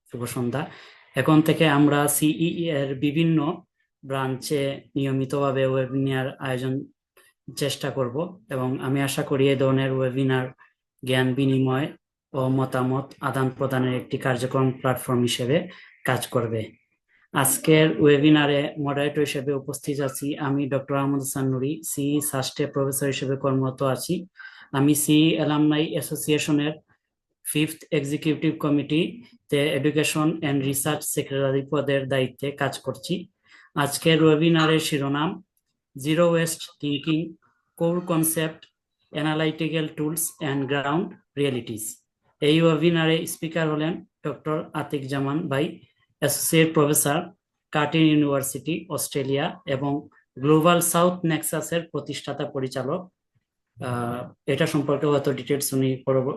শুভ সন্ধ্যা। এখন থেকে আমরা সিইই এর বিভিন্ন ব্রাঞ্চে নিয়মিতভাবে ওয়েবিনার আয়োজন চেষ্টা করব এবং আমি আশা করি এই ধরনের ওয়েবিনার জ্ঞান বিনিময় ও মতামত আদান প্রদানের একটি কার্যক্রম প্ল্যাটফর্ম হিসেবে কাজ করবে। আজকের ওয়েবিনারে মডারেটর হিসেবে উপস্থিত আছি আমি ডক্টর আহমদ হাসান নুরি, সিই সাস্টে প্রফেসর হিসেবে কর্মরত আছি। আমি সিই অ্যালামনাই অ্যাসোসিয়েশনের 5th এক্সিকিউটিভ কমিটিতে এডুকেশন অ্যান্ড রিসার্চ সেক্রেটারি পদের দায়িত্বে কাজ করছি। আজকের ওয়েবিনারের শিরোনাম zero West thinking, core concept, analytical tools and ground realities. এই ওয়েবিনারে স্পিকার হলেন ডক্টর আতিক জামান ভাই, associate professor, curtain university, Australia এবং গ্লোবাল সাউথ নেক্সাসের প্রতিষ্ঠাতা পরিচালক। এটা সম্পর্কে হয়তো ডিটেলস উনি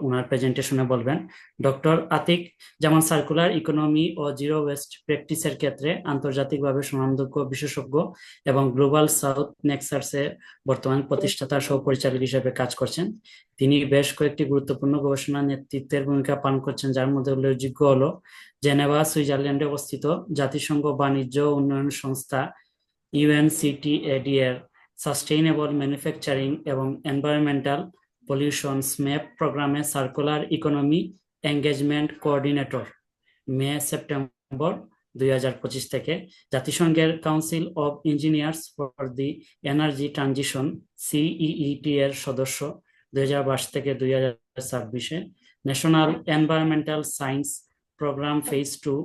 ওনার প্রেজেন্টেশনে বলবেন। ডক্টর আতিক যেমন সার্কুলার ইকোনমি ও জিরো ওয়েস্ট প্র্যাকটিসের ক্ষেত্রে আন্তর্জাতিকভাবে সুনামযোগ্য বিশেষজ্ঞ এবং গ্লোবাল সাউথ নেক্সাসে বর্তমান প্রতিষ্ঠাতা সহ পরিচালক হিসেবে কাজ করছেন। তিনি বেশ কয়েকটি গুরুত্বপূর্ণ গবেষণা নেতৃত্বের ভূমিকা পালন করছেন, যার মধ্যে উল্লেখযোগ্য হলো জেনেভা সুইজারল্যান্ডে অবস্থিত জাতিসংঘ বাণিজ্য উন্নয়ন সংস্থা ইউএনসিটিএডি এর সাস্টেইনেবল ম্যানুফ্যাকচারিং এবং এনভায়রনমেন্টাল পলিউশন স্ম্যাপ প্রোগ্রামে circular economy engagement coordinator May September 2025 থেকে, জাতিসংঘের council of engineers for the energy transition CEET এর সদস্য 2022 থেকে 2026, national environmental science programme phase 2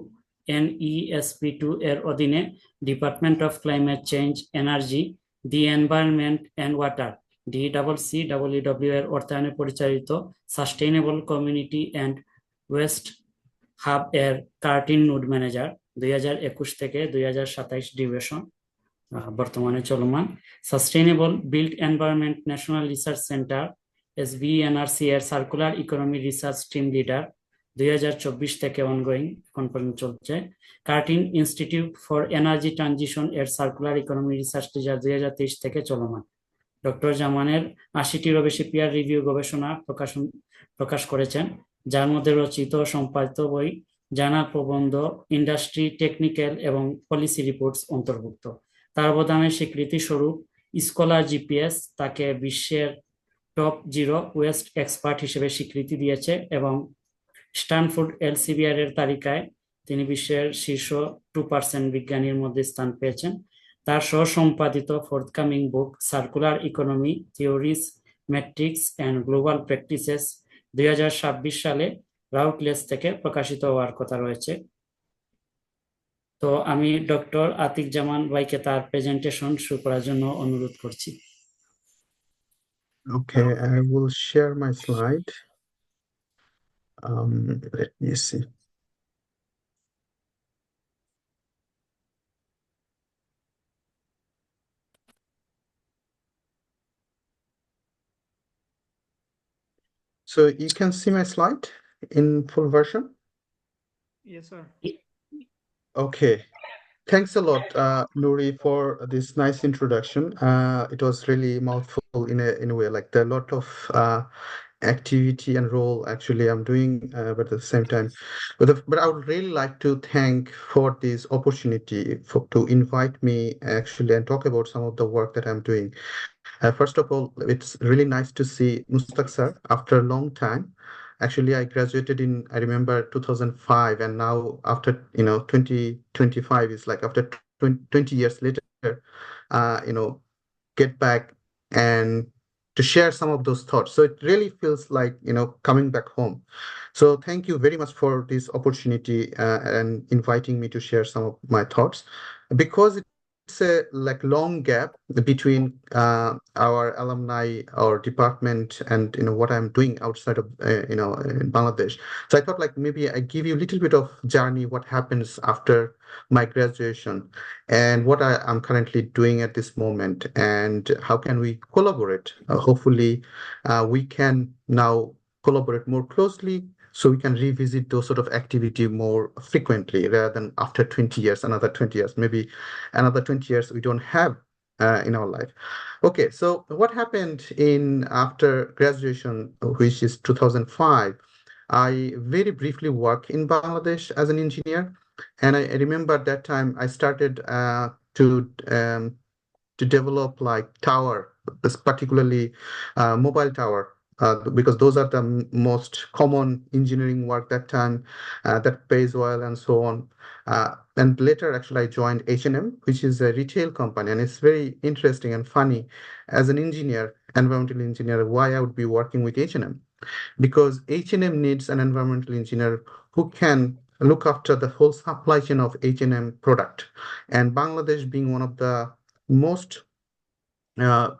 NESP2 এর অধীনে department of climate change, energy, the environment and water DCCEEW এর অর্থায়নে পরিচালিত sustainable community and waste hub এর কার্টিন নোড ম্যানেজার 2021 থেকে 2027 ডিভিশন বর্তমানে চলমান। Sustainable built environment national research centre SBNRC এর circular economy research team leader 2024 থেকে ongoing পর্যন্ত চলছে। Curtain institute for energy transition এর সার্কুলার ইকোনমি রিসার্চ লিডার 2023 থেকে চলমান। ডক্টর জামানের 80টিরও বেশি পিয়ার রিভিউ গবেষণা প্রকাশ করেছেন, যার মধ্যে রচিত সম্পাদিত বই, জার্নাল প্রবন্ধ, ইন্ডাস্ট্রি টেকনিক্যাল এবং পলিসি রিপোর্টস অন্তর্ভুক্ত। তার অবদানের স্বীকৃতি স্বরূপ স্কলার-জিপিএস তাকে বিশ্বের টপ 0 ওয়েস্ট এক্সপার্ট হিসেবে স্বীকৃতি দিয়েছে এবং স্ট্যানফোর্ড এলসিভিয়ার এর তালিকায় তিনি বিশ্বের শীর্ষ 2% বিজ্ঞানীর মধ্যে স্থান পেয়েছেন। তার সহ-সম্পাদিত forthcoming book circular economy theories, metrics and global practices 2026 সালে রাউটলেস থেকে প্রকাশিত হওয়ার কথা রয়েছে। তো আমি ডক্টর আতিক জামান ভাইকে তার প্রেজেন্টেশন শুরু করার জন্য অনুরোধ করছি। Okay, I will share my slide. Let me see. So you can see my slide in full version? Yes, sir. Okay. Thanks a lot, Nuri, for this nice introduction. It was really mouthful in a way, like there are a lot of activity and role actually I'm doing, but at the same time, but I would really like to thank for this opportunity to invite me actually and talk about some of the work that I'm doing. First of all, it's really nice to see Mustaq sir after a long time. Actually, I graduated in, I remember 2005, and now after 2025 is like after 20 years later, get back and to share some of those thoughts. So it really feels like coming back home. So thank you very much for this opportunity and inviting me to share some of my thoughts, because it's a like long gap between our alumni, our department, and what I'm doing outside of in Bangladesh. So I thought like maybe I give you a little bit of journey, what happens after my graduation and what I'm currently doing at this moment, and how can we collaborate. Hopefully we can now collaborate more closely, so we can revisit those sort of activity more frequently rather than after 20 years, another 20 years, maybe another 20 years we don't have in our life. Okay, so what happened in after graduation, which is 2005, I very briefly worked in Bangladesh as an engineer, and I remember at that time I started to develop like tower, this particularly mobile tower, because those are the most common engineering work that time that pays well and so on. And later, actually, I joined H&M, which is a retail company, and it's very interesting and funny as an engineer, environmental engineer, why I would be working with H&M, because H&M needs an environmental engineer who can look after the whole supply chain of H&M product. And Bangladesh being one of the most uh,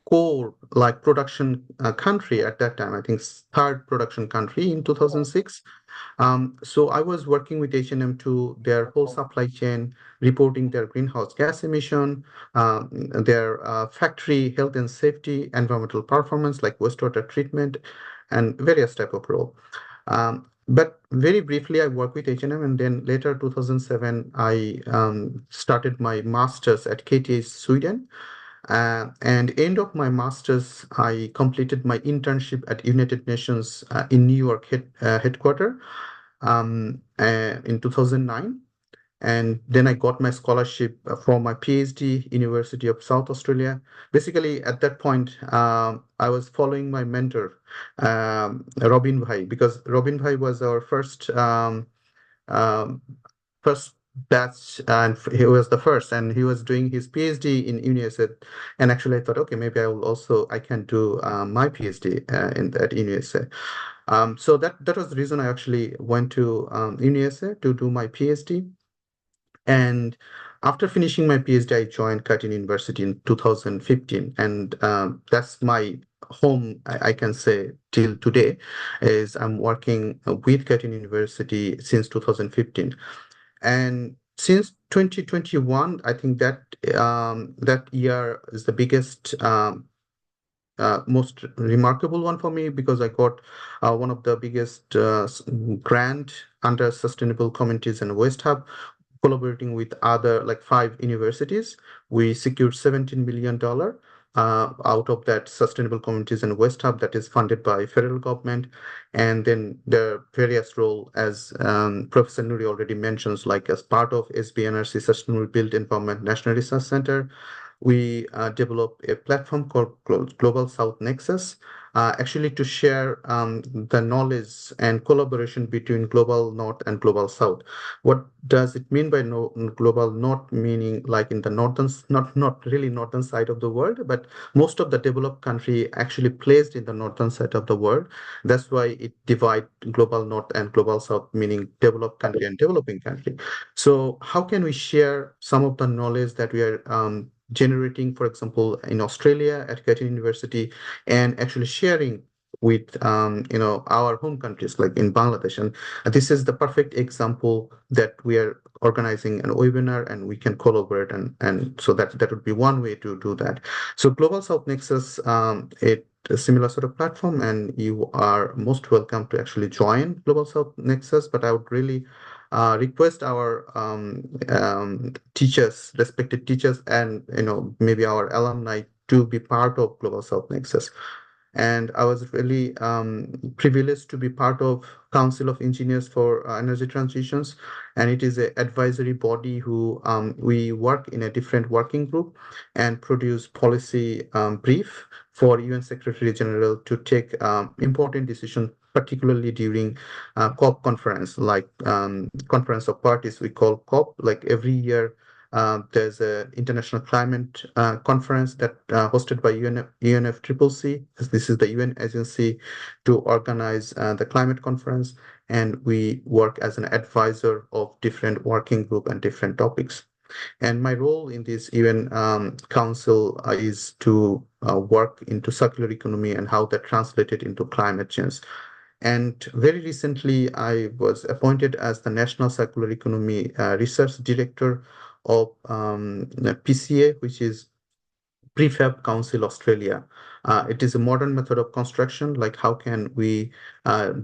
core like production country at that time, I think third production country in 2006. So I was working with H&M to their whole supply chain, reporting their greenhouse gas emission, their factory health and safety, environmental performance like wastewater treatment, and various type of role. But very briefly, I worked with H&M, and then later 2007, I started my master's at KTH Sweden. And end of my master's, I completed my internship at United Nations in New York headquarters in 2009. And then I got my scholarship for my PhD, University of South Australia. Basically, at that point, I was following my mentor, Robin Bhai, because Robin Bhai was our um, first batch, and he was the first, and he was doing his PhD in UNISA. And actually, I thought, okay, maybe I can do my PhD in that UNISA. So that was the reason I actually went to UNISA to do my PhD. And after finishing my PhD, I joined Curtin University in 2015, and that's my home. I can say till today, is I'm working with Curtin University since 2015. And since 2021, I think that that year is the biggest, most remarkable one for me, because I got one of the biggest grant under Sustainable Communities and Waste Hub, collaborating with other like 5 universities. We secured $17 million out of that Sustainable Communities and Waste Hub that is funded by federal government. And then the various role, as Professor Nuri already mentions, like as part of SBNRC Sustainable Built Environment National Research Center, we developed a platform called Global South Nexus, actually to share the knowledge and collaboration between Global North and Global South. What does it mean by Global North? Meaning like in the northern, not really northern side of the world, but most of the developed country actually placed in the northern side of the world. That's why it divide Global North and Global South, meaning developed country and developing country. So how can we share some of the knowledge that we are generating, for example, in Australia at Curtin University, and actually sharing with our home countries like in Bangladesh. And this is the perfect example that we are organizing an webinar, and we can collaborate, and so that would be one way to do that. So Global South Nexus, it a similar sort of platform, and you are most welcome to actually join Global South Nexus. But I would really request our teachers, respected teachers, and maybe our alumni to be part of Global South Nexus. And I was really privileged to be part of Council of Engineers for Energy Transitions, and it is an advisory body who we work in a different working group and produce policy brief for UN Secretary General to take important decisions, particularly during COP conference, like Conference of Parties we call COP. Like every year, there's an international climate conference that hosted by UNFCCC. This is the UN agency to organize the climate conference, and we work as an advisor of different working group and different topics. And my role in this UN council is to work into circular economy and how that translated into climate change. And very recently, I was appointed as the National Circular Economy Research Director of PCA, which is Prefab Council Australia. It is a modern method of construction, like how can we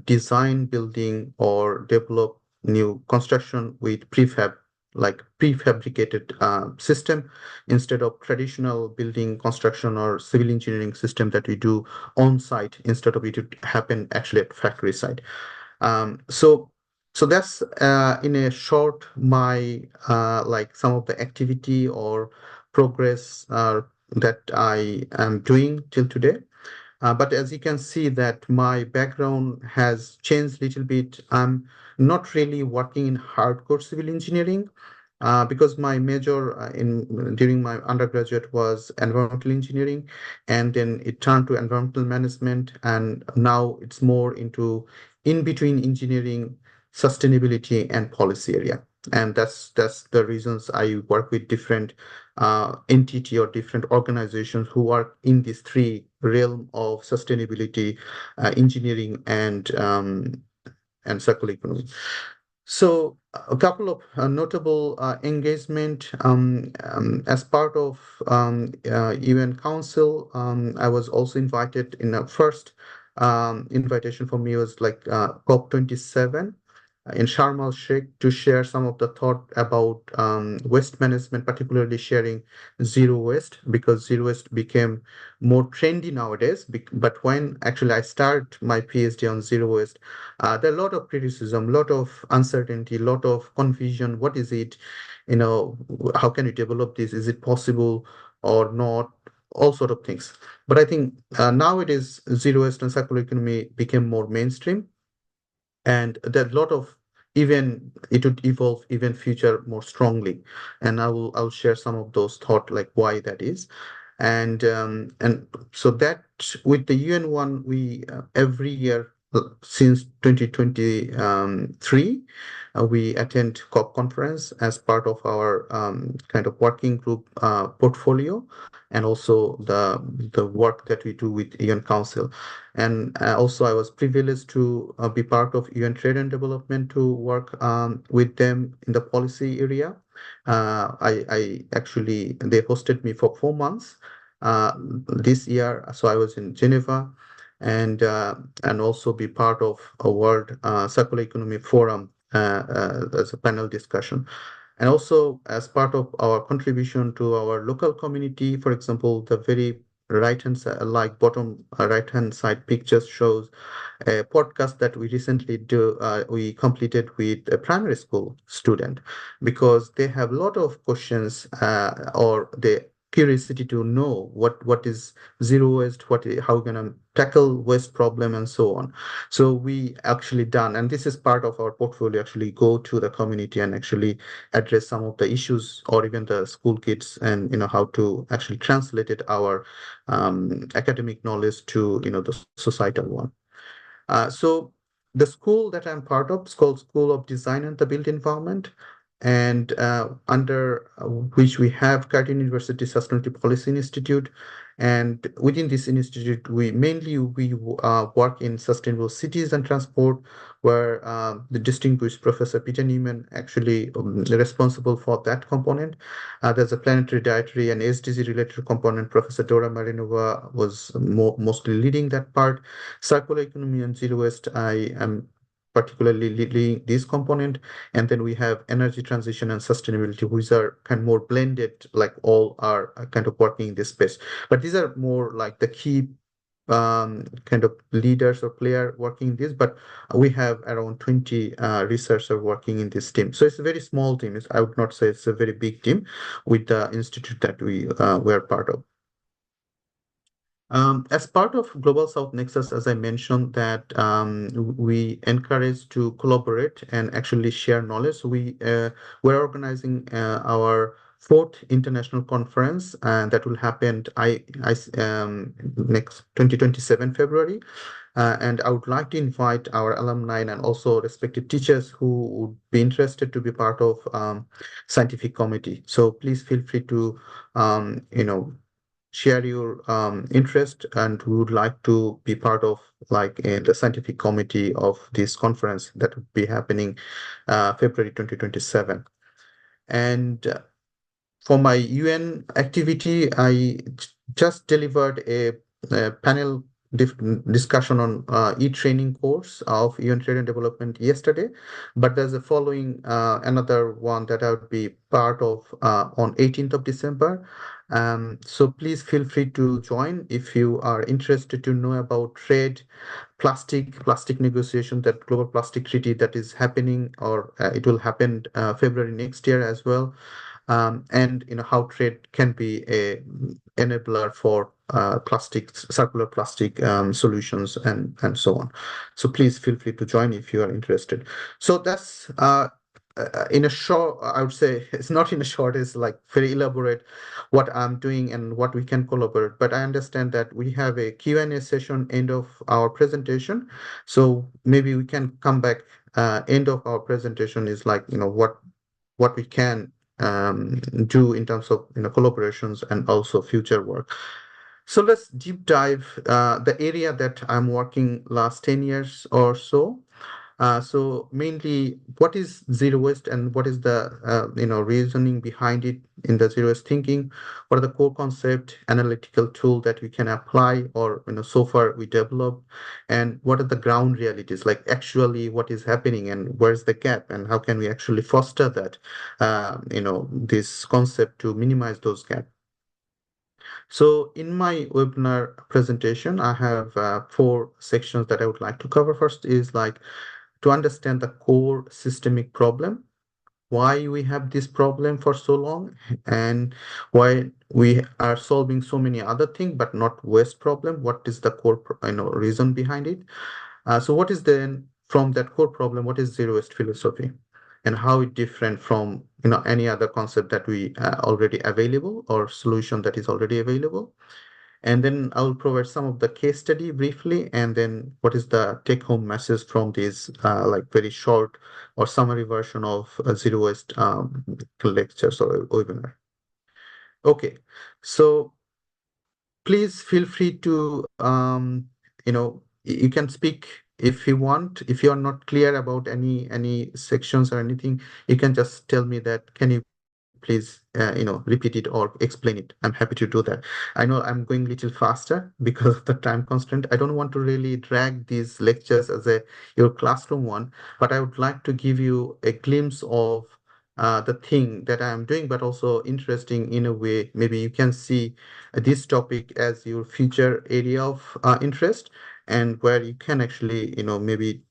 design building or develop new construction with prefab, like prefabricated system, instead of traditional building construction or civil engineering system that we do on site, instead of it to happen actually at factory site. So that's in a short my like some of the activity or progress that I am doing till today. But as you can see that my background has changed a little bit. I'm not really working in hardcore civil engineering because my major in during my undergraduate was environmental engineering, and then it turned to environmental management, and now it's more into in between engineering, sustainability, and policy area. And that's the reasons I work with different entity or different organizations who work in these three realm of sustainability, engineering, and circular economy. So a couple of notable engagement as part of UN Council. I was also invited in a first invitation for me was like COP27 in Sharm el Sheikh to share some of the thought about waste management, particularly sharing zero waste, because zero waste became more trendy nowadays. But when actually I start my PhD on zero waste, there are a lot of criticism, a lot of uncertainty, a lot of confusion. What is it? How can you develop this? Is it possible or not? All sort of things. But I think nowadays zero waste and circular economy became more mainstream, and there are a lot of even it would evolve even future more strongly. And I'll share some of those thought like why that is. And so that with the UN one, we every year since 2023 we attend COP conference as part of our kind of working group portfolio, and also the work that we do with UN Council. And also I was privileged to be part of UN Trade and Development to work with them in the policy area. I actually, they hosted me for 4 months this year. So I was in Geneva, and also be part of a World Circular Economy Forum as a panel discussion. And also as part of our contribution to our local community, for example, the very right hand side, like bottom right hand side pictures shows a podcast that we recently we completed with a primary school student, because they have a lot of questions or the curiosity to know what is zero waste, how we're gonna tackle waste problem and so on. So we actually done, and this is part of our portfolio, actually go to the community and actually address some of the issues, or even the school kids, and how to actually translate it our academic knowledge to the societal one. So the school that I'm part of is called School of Design and the Built Environment, and under which we have Curtin University Sustainability Policy Institute. And within this institute, we mainly work in sustainable cities and transport, where the distinguished Professor Peter Newman actually responsible for that component. There's a planetary dietary and SDG related component. Professor Dora Marinova was mostly leading that part. Circular economy and zero waste, I am particularly leading this component. And then we have energy transition and sustainability, which are kind of more blended, like all are kind of working in this space. But these are more like the key kind of leaders or player working in this. But we have around 20 researchers working in this team. So it's a very small team. I would not say it's a very big team with the institute that we are part of. As part of Global South Nexus, as I mentioned, that we encourage to collaborate and actually share knowledge. We're organizing our fourth international conference, and that will happen next 2027 February. And I would like to invite our alumni and also respected teachers who would be interested to be part of scientific committee. So please feel free to share your interest, and we would like to be part of like the scientific committee of this conference that would be happening February 2027. And for my UN activity, I just delivered a panel discussion on e-training course of UN Trade and Development yesterday, but there's a following another one that I would be part of on 18th of December. So please feel free to join if you are interested to know about trade, plastic negotiation, that global plastic treaty that is happening, or it will happen February next year as well. And how trade can be a enabler for circular plastic solutions and so on. So please feel free to join if you are interested. So that's in a short, I would say it's not in a short, it's like very elaborate what I'm doing and what we can collaborate. But I understand that we have a Q&A session end of our presentation. So maybe we can come back end of our presentation is like, what we can do in terms of collaborations and also future work. So let's deep dive the area that I'm working last 10 years or so. So mainly, what is zero waste and what is the reasoning behind it in the zero waste thinking? What are the core concept, analytical tool that we can apply or so far we developed, and what are the ground realities, like actually what is happening and where's the gap and how can we actually foster that this concept to minimize those gaps. So in my webinar presentation, I have 4 sections that I would like to cover. First is like to understand the core systemic problem, why we have this problem for so long, and why we are solving so many other things but not waste problem. What is the core reason behind it? So what is then from that core problem, what is zero waste philosophy, and how it different from any other concept that we already available or solution that is already available? And then I will provide some of the case study briefly, and then what is the take-home message from this like very short or summary version of zero waste lectures or webinar. Okay, so please feel free to you can speak if you want. If you are not clear about any sections or anything, you can just tell me that, can you please repeat it or explain it. I'm happy to do that. I know I'm going a little faster because of the time constraint. I don't want to really drag these lectures as your classroom one, but I would like to give you a glimpse of the thing that I am doing, but also interesting in a way. Maybe you can see this topic as your future area of interest, and where you can actually maybe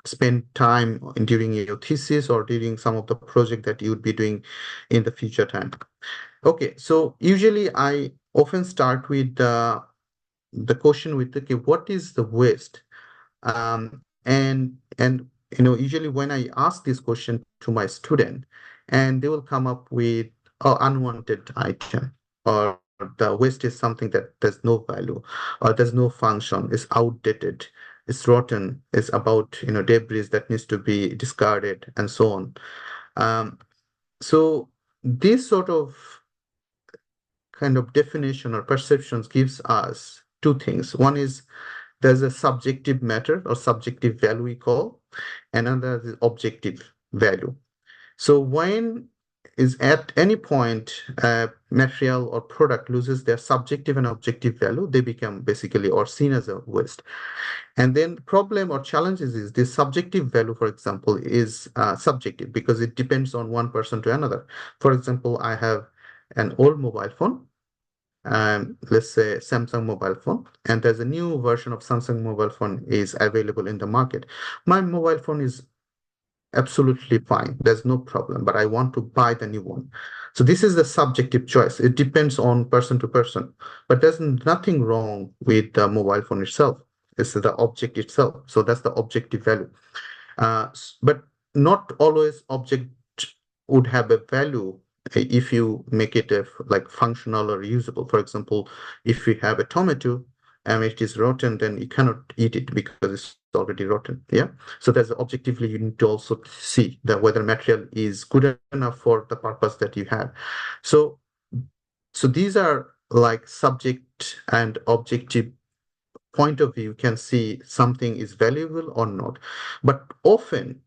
spend time during your thesis or during some of the project that you would be doing in the future time. Okay, so usually I often start with the question with, okay, what is the waste? And usually when I ask this question to my student, and they will come up with unwanted item, or the waste is something that there's no value, or there's no function, it's outdated, it's rotten, it's about debris that needs to be discarded, and so on. So this sort of kind of definition or perceptions gives us 2 things. One is there's a subjective matter or subjective value we call, and another is objective value. So when is at any point material or product loses their subjective and objective value, they become basically or seen as a waste. And then the problem or challenges is this subjective value, for example, is subjective because it depends on one person to another. For example, I have an old mobile phone, let's say Samsung mobile phone, and there's a new version of Samsung mobile phone is available in the market. My mobile phone is absolutely fine, there's no problem, but I want to buy the new one. So this is the subjective choice. It depends on person to person, but there's nothing wrong with the mobile phone itself. It's the object itself. So that's the objective value. But not always object would have a value if you make it like functional or usable. For example, if we have a tomato and it is rotten, then you cannot eat it because it's already rotten. Yeah. So there's objectively you need to also see that whether material is good enough for the purpose that you have. So these are like subject and objective point of view. You can see something is valuable or not. But often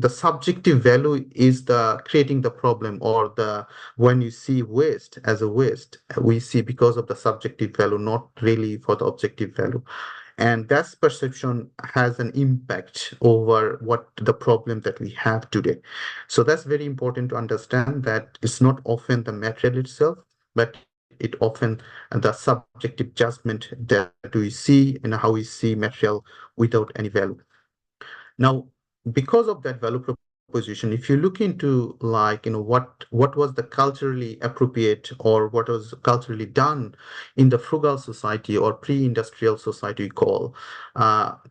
the subjective value is the creating the problem, or the when you see waste as a waste, we see because of the subjective value, not really for the objective value. And that perception has an impact over what the problem that we have today. So that's very important to understand, that it's not often the material itself, but it often the subjective judgment that we see and how we see material without any value. Now, because of that value proposition, if you look into like, what was the culturally appropriate or what was culturally done in the frugal society or pre-industrial society we call,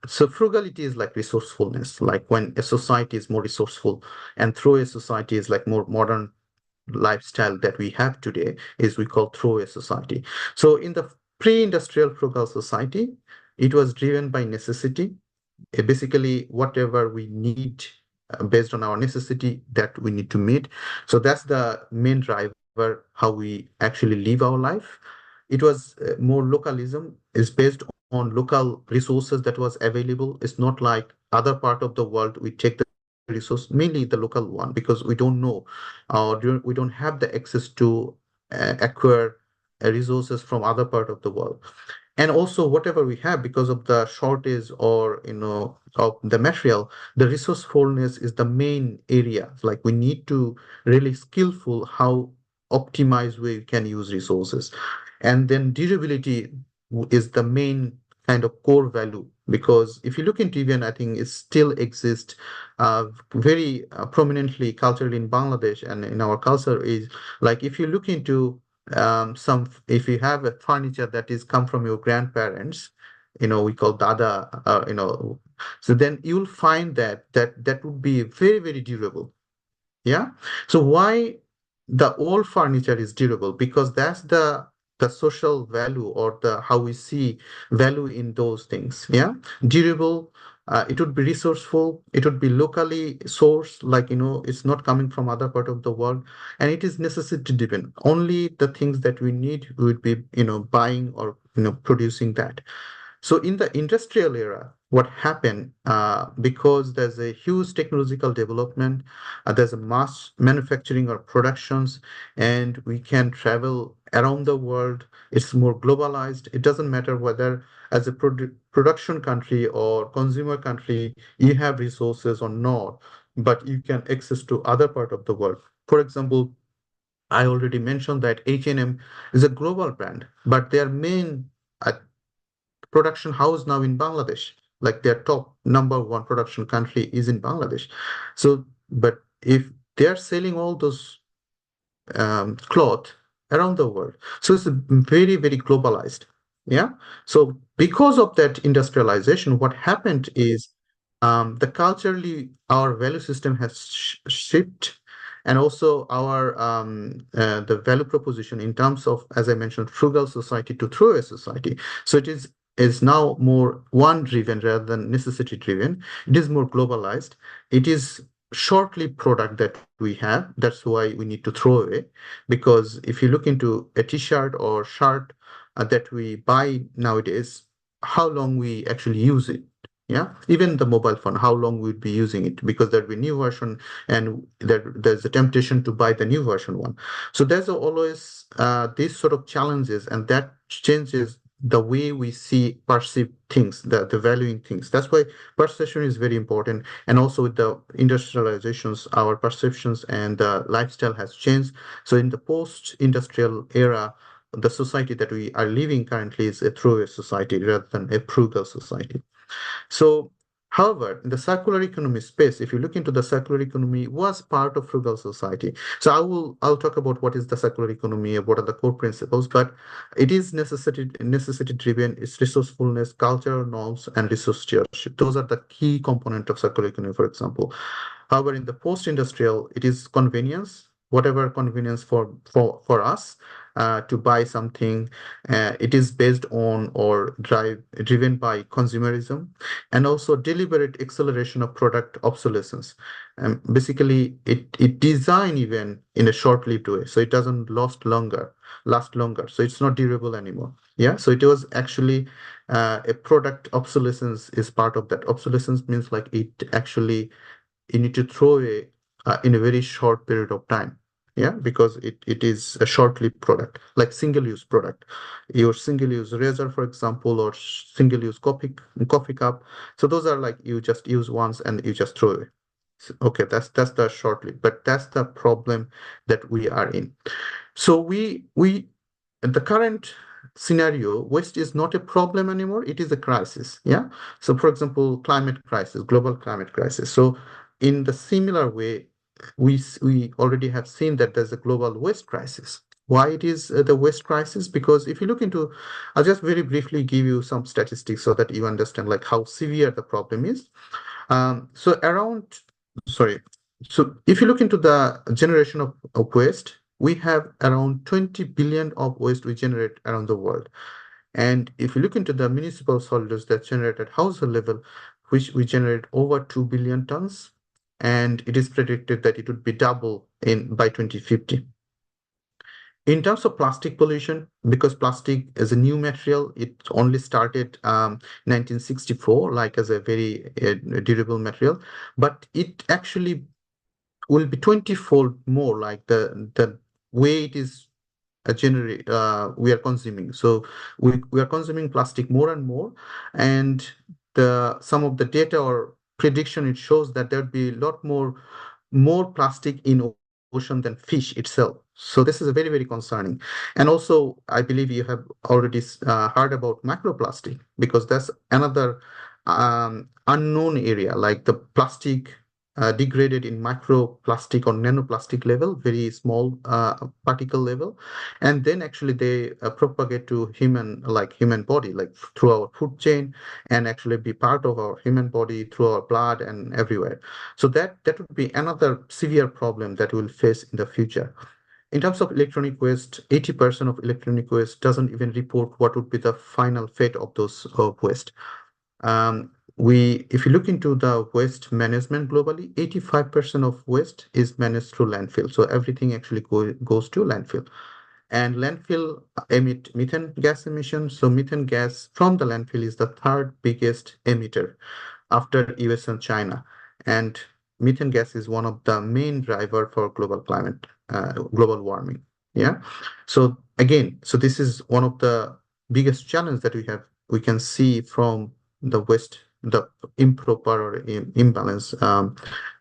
so frugality is like resourcefulness, like when a society is more resourceful, and through a society is like more modern lifestyle that we have today is we call through a society. So in the pre-industrial frugal society, it was driven by necessity. Basically whatever we need based on our necessity that we need to meet. So that's the main driver how we actually live our life. It was more localism, is based on local resources that was available. It's not like other part of the world we take the resource, mainly the local one, because we don't know or we don't have the access to acquire resources from other part of the world. And also whatever we have, because of the shortage or of the material, the resourcefulness is the main area. Like we need to really skillful how optimize we can use resources. And then durability is the main kind of core value, because if you look into, even I think it still exists very prominently culturally in Bangladesh and in our culture, is like if you look into if you have a furniture that is come from your grandparents, we call dada, so then you'll find that would be very, very durable. Yeah. So why the old furniture is durable? Because that's the social value, or the how we see value in those things. Yeah. Durable. It would be resourceful. It would be locally sourced, like it's not coming from other part of the world, and it is necessity driven. Only the things that we need, we would be buying or producing that. So in the industrial era, what happened, because there's a huge technological development, there's a mass manufacturing or productions, and we can travel around the world. It's more globalized. It doesn't matter whether as a production country or consumer country, you have resources or not, but you can access to other part of the world. For example, I already mentioned that H&M is a global brand, but their main production house now in Bangladesh. Like their top number one production country is in Bangladesh. So, but if they're selling all those cloth around the world, so it's very, very globalized. Yeah. So because of that industrialization, what happened is the culturally our value system has shifted, and also our the value proposition in terms of, as I mentioned, frugal society to throwaway society. So it is now more one driven rather than necessity driven. It is more globalized. It is short-lived product that we have. That's why we need to throw away. Because if you look into a t-shirt or shirt that we buy nowadays, how long we actually use it. Yeah, even the mobile phone, how long we'd be using it, because there'll be new version, and there's a temptation to buy the new version one. So there's always these sort of challenges, and that changes the way we see perceive things, the valuing things. That's why perception is very important. And also with the industrializations, our perceptions and the lifestyle has changed. So in the post-industrial era, the society that we are living currently is a throwaway society rather than a frugal society. So, however, in the circular economy space, if you look into the circular economy, was part of frugal society. So I'll talk about what is the circular economy, what are the core principles, but it is necessity driven, it's resourcefulness, cultural norms, and resource stewardship. Those are the key component of circular economy, for example. However, in the post-industrial, it is convenience, whatever convenience for us to buy something. It is based on or driven by consumerism, and also deliberate acceleration of product obsolescence. Basically, it design even in a short-lived way, so it doesn't last longer. So it's not durable anymore. Yeah. So it was actually a product obsolescence is part of that. Obsolescence means like it actually you need to throw away in a very short period of time. Yeah, because it is a short-lived product, like single-use product. Your single-use razor, for example, or single-use coffee cup. So those are like you just use once and you just throw away. Okay, that's the short-lived, but that's the problem that we are in. So in the current scenario, waste is not a problem anymore. It is a crisis. Yeah. So, for example, climate crisis, global climate crisis. So, in the similar way, we already have seen that there's a global waste crisis. Why it is the waste crisis? Because if you look into, I'll just very briefly give you some statistics so that you understand like how severe the problem is. So around, sorry. So if you look into the generation of waste, we have around 20 billion of waste we generate around the world. And if you look into the municipal solids that generate at household level, which we generate over 2 billion tons, and it is predicted that it would be double by 2050. In terms of plastic pollution, because plastic is a new material, it only started 1964, like as a very durable material, but it actually will be 20-fold more like the way it is we are consuming. So we are consuming plastic more and more, and some of the data or prediction it shows that there'd be a lot more plastic in ocean than fish itself. So this is a very, very concerning. And also, I believe you have already heard about microplastic, because that's another unknown area, like the plastic degraded in microplastic or nanoplastic level, very small particle level, and then actually they propagate to human body, like through our food chain, and actually be part of our human body through our blood and everywhere. So that would be another severe problem that we'll face in the future. In terms of electronic waste, 80% of electronic waste doesn't even report what would be the final fate of those waste. If you look into the waste management globally, 85% of waste is managed through landfill. So everything actually goes to landfill. And landfill emit methane gas emissions. So methane gas from the landfill is the third biggest emitter after US and China. And methane gas is one of the main driver for global warming. Yeah. So again, this is one of the biggest challenge that we can see from the improper or imbalance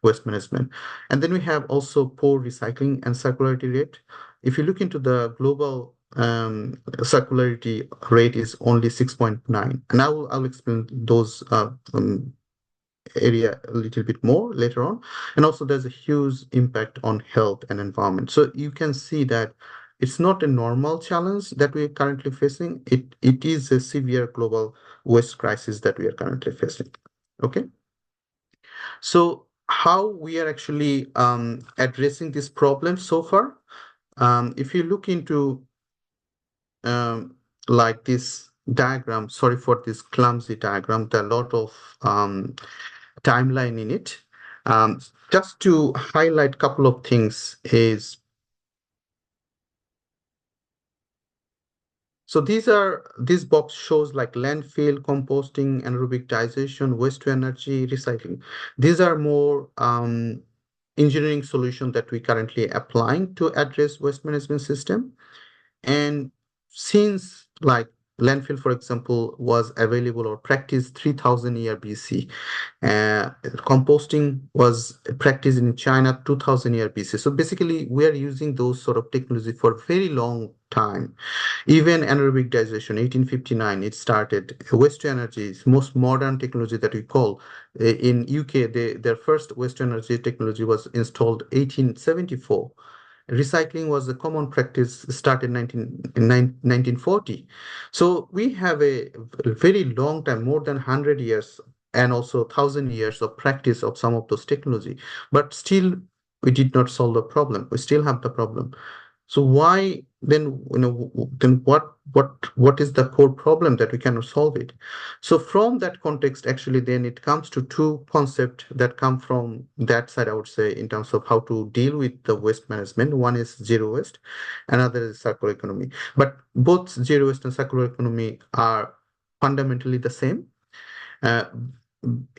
waste management. And then we have also poor recycling and circularity rate. If you look into the global circularity rate is only 6.9, and I'll explain those area a little bit more later on. And also there's a huge impact on health and environment. So you can see that it's not a normal challenge that we're currently facing. It is a severe global waste crisis that we are currently facing. Okay. So how we are actually addressing this problem so far? If you look into like this diagram, sorry for this clumsy diagram, there are a lot of timeline in it. Just to highlight a couple of things is, so this box shows like landfill, composting, anaerobic digestion, waste to energy, recycling. These are more engineering solutions that we currently applying to address waste management system. And since like landfill, for example, was available or practiced 3000 year BC, composting was practiced in China 2000 year BC. So basically, we are using those sort of technology for a very long time. Even anaerobic digestion, 1859, it started. Waste to energy is most modern technology that we call. In UK, their first waste to energy technology was installed 1874. Recycling was a common practice started in 1940. So we have a very long time, more than 100 years, and also 1000 years of practice of some of those technology. But still, we did not solve the problem. We still have the problem. So why then, then what is the core problem that we cannot solve it? So from that context, actually, then it comes to two concepts that come from that side, I would say, in terms of how to deal with the waste management. One is zero waste, another is circular economy. But both zero waste and circular economy are fundamentally the same. Uh,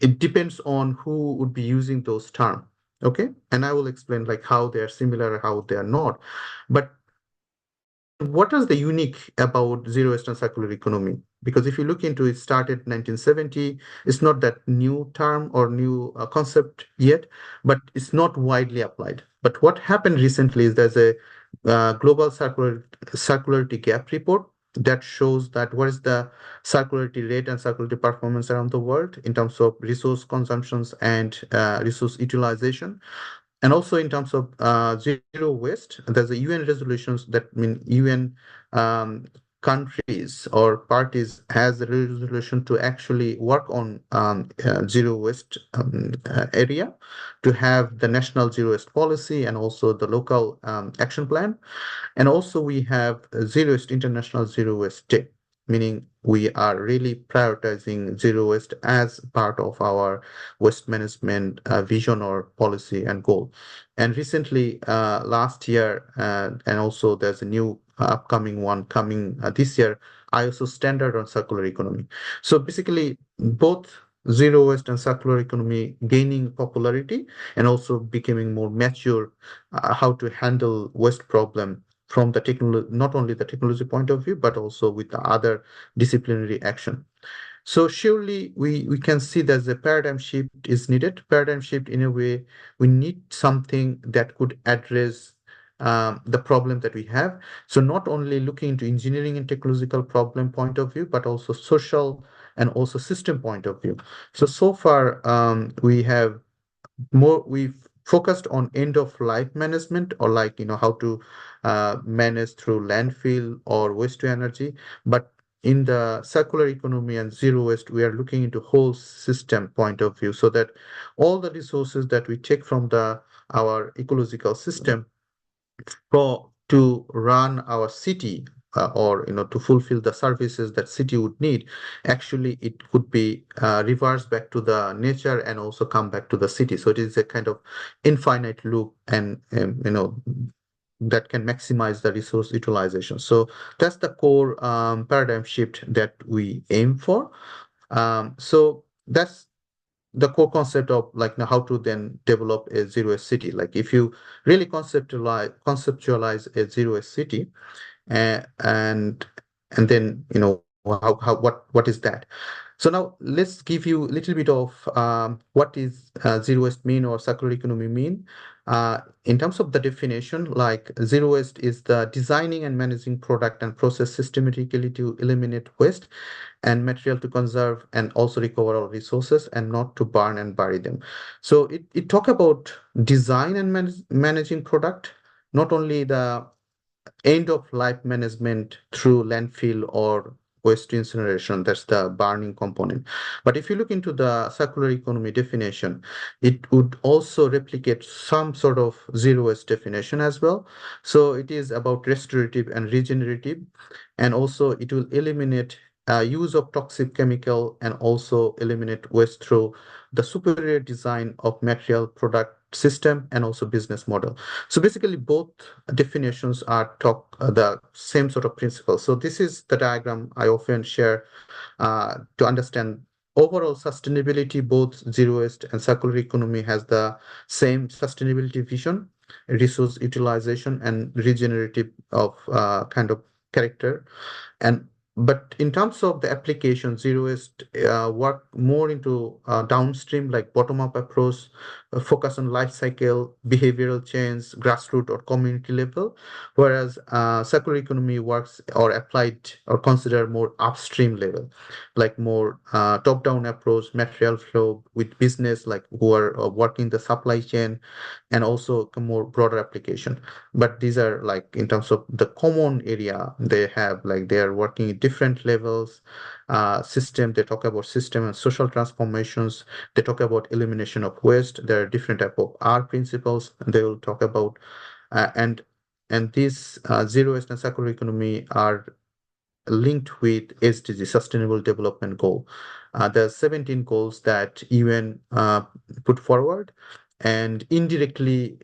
it depends on who would be using those terms. Okay, and I will explain like how they are similar, how they are not. But what is the unique about zero waste and circular economy? Because if you look into it, started 1970, it's not that new term or new concept yet, but it's not widely applied. But what happened recently is there's a global circularity gap report that shows that what is the circularity rate and circularity performance around the world in terms of resource consumptions and resource utilization. And also in terms of zero waste, there's a UN resolutions that mean UN um, countries or parties has a resolution to actually work on zero waste area, to have the national zero waste policy and also the local action plan. And also we have Zero Waste International Zero Waste Day, meaning we are really prioritizing zero waste as part of our waste management vision or policy and goal. And recently, last year, and also there's a new upcoming one coming this year, ISO standard on circular economy. So basically, both zero waste and circular economy gaining popularity and also becoming more mature, how to handle waste problem from the technology, not only the technology point of view, but also with the other disciplinary action. So surely we can see that the paradigm shift is needed. Paradigm shift in a way, we need something that could address the problem that we have. So not only looking into engineering and technological problem point of view, but also social and also system point of view. So far we have we've focused on end of life management, or like how to manage through landfill or waste to energy. But in the circular economy and zero waste, we are looking into whole system point of view, so that all the resources that we take from the our ecological system for to run our city, or to fulfill the services that city would need, actually it could be reversed back to the nature and also come back to the city. So it is a kind of infinite loop, and that can maximize the resource utilization. So that's the core paradigm shift that we aim for. So that's the core concept of like now how to then develop a zero waste city. Like if you really conceptualize a zero waste city, and then how what is that. So now let's give you a little bit of what is zero waste mean or circular economy mean. In terms of the definition, like zero waste is the designing and managing product and process systematically to eliminate waste and material, to conserve and also recover our resources and not to burn and bury them. So it talk about design and managing product, not only the end of life management through landfill or waste incineration, that's the burning component. But if you look into the circular economy definition, it would also replicate some sort of zero waste definition as well. So it is about restorative and regenerative, and also it will eliminate use of toxic chemical and also eliminate waste through the superior design of material, product, system, and also business model. So basically both definitions are talk the same sort of principle. So this is the diagram I often share to understand overall sustainability. Both zero waste and circular economy has the same sustainability vision, resource utilization, and regenerative of kind of character. And but in terms of the application, zero waste work more into downstream, like bottom-up approach, focus on life cycle, behavioral change, grassroots or community level, whereas circular economy works or applied or considered more upstream level, like more top-down approach, material flow with business, like who are working the supply chain, and also a more broader application. But these are like in terms of the common area they have, like they are working at different levels. System, they talk about system and social transformations, they talk about elimination of waste. There are different type of R principles they will talk about, and these zero waste and circular economy are linked with SDG, Sustainable Development Goal. There are 17 goals that UN put forward, And indirectly,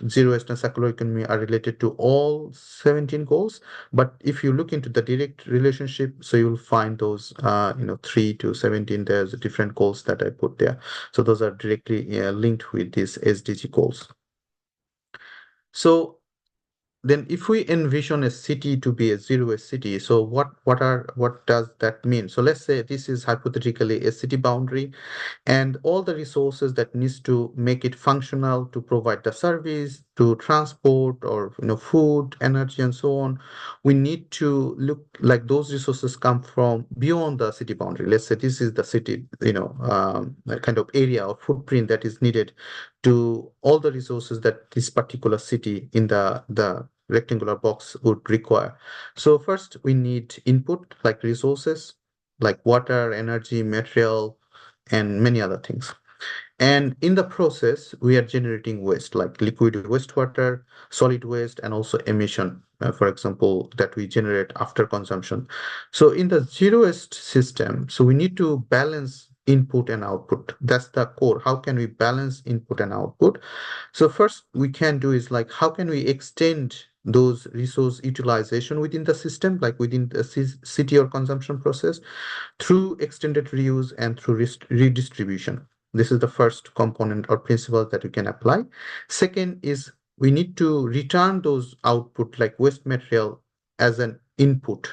zero waste and circular economy are related to all 17 goals. But if you look into the direct relationship, so you'll find those, 3 to 17, there's different goals that I put there. So those are directly linked with these SDG goals. So then if we envision a city to be a zero waste city, so what does that mean? So let's say this is hypothetically a city boundary, and all the resources that needs to make it functional to provide the service, to transport, or food, energy, and so on. We need to look like those resources come from beyond the city boundary. Let's say this is the city, a kind of area or footprint that is needed to all the resources that this particular city in the rectangular box would require. So first we need input like resources like water, energy, material, and many other things. And in the process, we are generating waste like liquid wastewater, solid waste, and also emission, for example, that we generate after consumption. So in the zero waste system, so we need to balance input and output. That's the core. How can we balance input and output? So first we can do is like, how can we extend those resource utilization within the system, like within the city or consumption process, through extended reuse and through redistribution. This is the first component or principle that you can apply. Second is we need to return those output like waste material as an input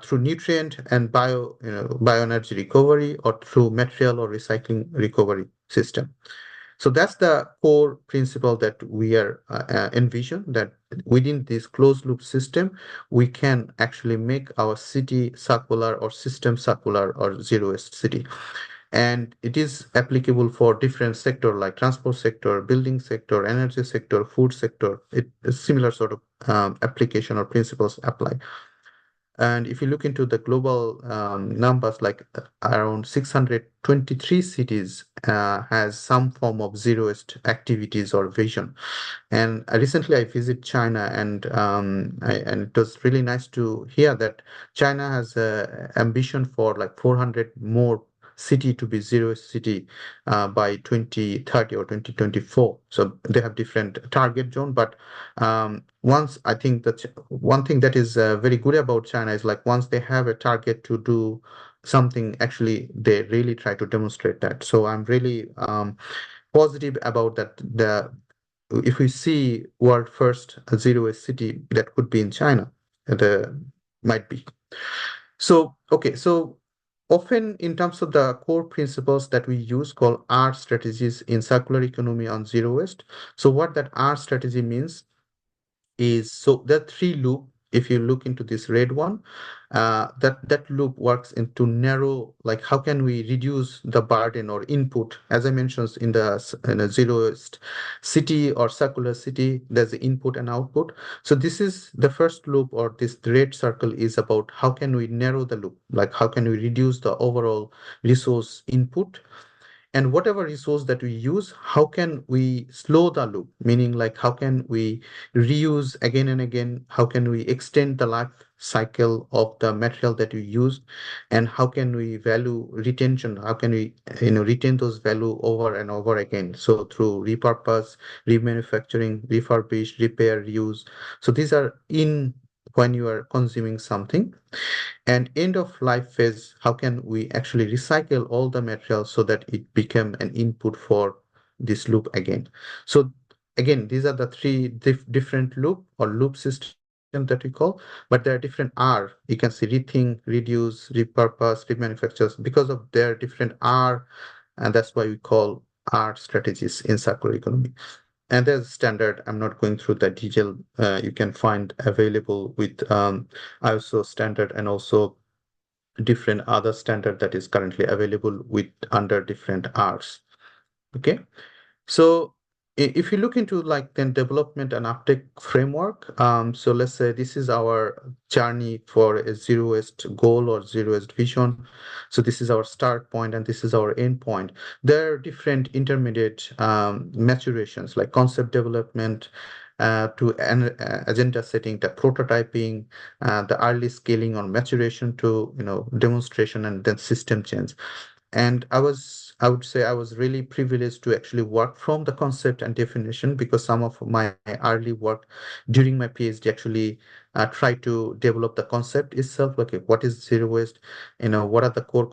through nutrient and bioenergy recovery or through material or recycling recovery system. So that's the core principle that we are envision, that within this closed loop system, we can actually make our city circular or system circular or zero waste city. And it is applicable for different sector like transport sector, building sector, energy sector, food sector. It is similar sort of application or principles apply. And if you look into the global numbers, like around 623 cities has some form of zero waste activities or vision. And recently I visited China, and it was really nice to hear that China has a ambition for like 400 more city to be zero city by 2030 or 2024. So they have different target zone, but once I think that one thing that is very good about China is like once they have a target to do something, actually they really try to demonstrate that. So I'm really positive about that. The if we see world first zero waste city, that could be in China. The might be. So okay, so often in terms of the core principles that we use called R strategies in circular economy on zero waste. So what that R strategy means is, so the three loop, if you look into this red one, that loop works into narrow, like how can we reduce the burden or input, as I mentioned in a zeroist city or circular city, there's the input and output. So this is the first loop, or this red circle is about how can we narrow the loop, like how can we reduce the overall resource input, and whatever resource that we use, how can we slow the loop, meaning like how can we reuse again and again, how can we extend the life cycle of the material that we use, and how can we value retention, how can we retain those value over and over again, so through repurpose, remanufacturing, refurbish, repair, reuse. So these are in when you are consuming something. And end of life phase, how can we actually recycle all the materials so that it become an input for this loop again? So again, these are the three different loop or loop system that we call, but there are different R. You can see rethink, reduce, repurpose, remanufacture, because of their different R, and that's why we call R strategies in circular economy. And there's standard. I'm not going through the detail. You can find available with ISO standard and also different other standard that is currently available with under different Rs. Okay. So if you look into like then development and uptake framework, so let's say this is our journey for a zero waste goal or zero waste vision. So this is our start point and this is our end point. There are different intermediate maturations like concept development, to an agenda setting, the prototyping, the early scaling or maturation to demonstration, and then system change. And I would say I was really privileged to actually work from the concept and definition, because some of my early work during my PhD actually try to develop the concept itself. Like, what is zero waste? What are the core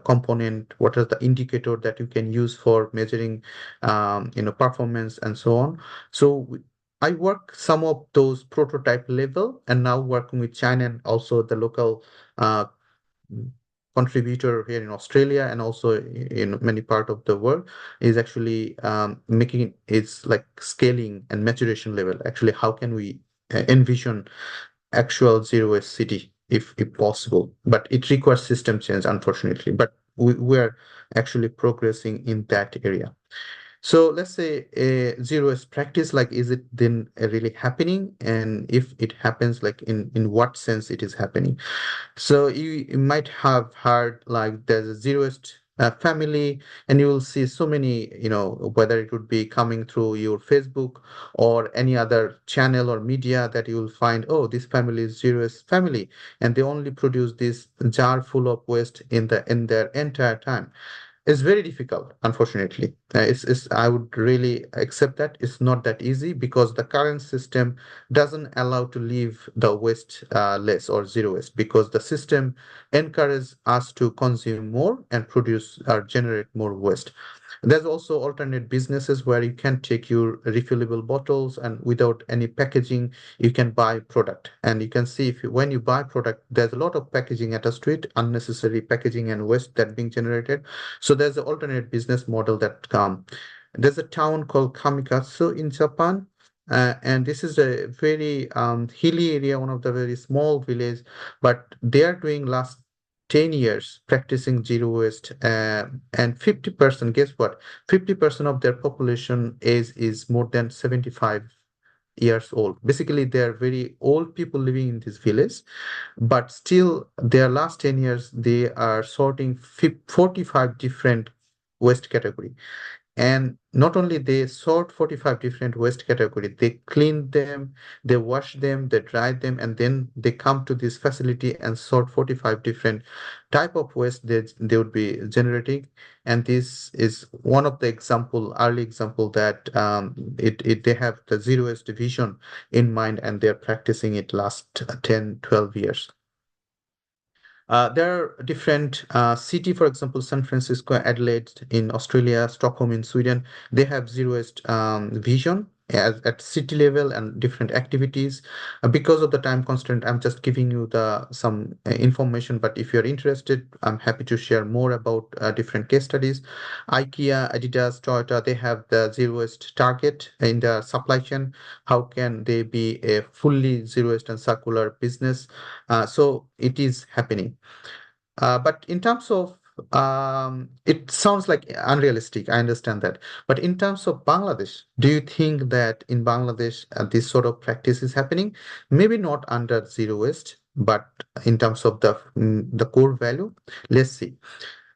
component? What are the indicator that you can use for measuring, performance and so on. So I work some of those prototype level, and now working with China and also the local uh, contributor here in Australia and also in many part of the world, is actually making it's like scaling and maturation level. Actually, how can we envision actual zero waste city if possible? But it requires system change, unfortunately. But we're actually progressing in that area. So let's say a zero waste practice, like, is it then really happening? And if it happens, like, in what sense it is happening? So you might have heard, like, there's a zeroist family, and you will see so many, whether it would be coming through your Facebook or any other channel or media, that you will find, oh, this family is zeroist family, and they only produce this jar full of waste in their entire time. It's very difficult, unfortunately. I would really accept that it's not that easy, because the current system doesn't allow to leave the waste less or zero waste, because the system encourages us to consume more and produce or generate more waste. There's also alternate businesses where you can take your refillable bottles, and without any packaging, you can buy product. And you can see, when you buy product, there's a lot of packaging attached to it, unnecessary packaging and waste that being generated. So there's an alternate business model that come. There's a town called Kamikatsu in Japan. And this is a very hilly area, one of the very small village, but they are doing last 10 years practicing zero waste, and 50%, guess what? 50% of their population is more than 75 years old. Basically, they are very old people living in this village, but still, their last 10 years, they are sorting 45 different waste category. And not only they sort 45 different waste category, they clean them, they wash them, they dry them, and then they come to this facility and sort 45 different type of waste they would be generating. And this is one of the early example that they have the zero waste vision in mind, and they're practicing it last 10, 12 years. There are different city, for example, San Francisco, Adelaide in Australia, Stockholm in Sweden. They have zero waste vision at city level and different activities. Because of the time constraint, I'm just giving you some information. But if you're interested, I'm happy to share more about different case studies. IKEA, Adidas, Toyota, they have the zero waste target in the supply chain. How can they be a fully zero waste and circular business? So it is happening. But in terms of, it sounds like unrealistic. I understand that. But in terms of Bangladesh, do you think that in Bangladesh this sort of practice is happening? Maybe not under zero waste, but in terms of the core value. Let's see.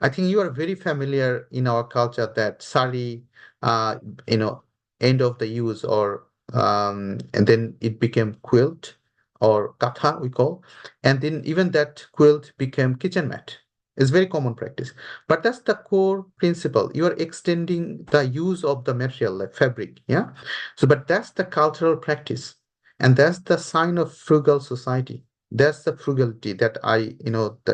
I think you are very familiar in our culture that sari, uh, you know, end of the use, or and then it became quilt or katha we call, and then even that quilt became kitchen mat. It's very common practice, but that's the core principle. You are extending the use of the material like fabric, yeah. So, but that's the cultural practice, and that's the sign of frugal society. That's the frugality that I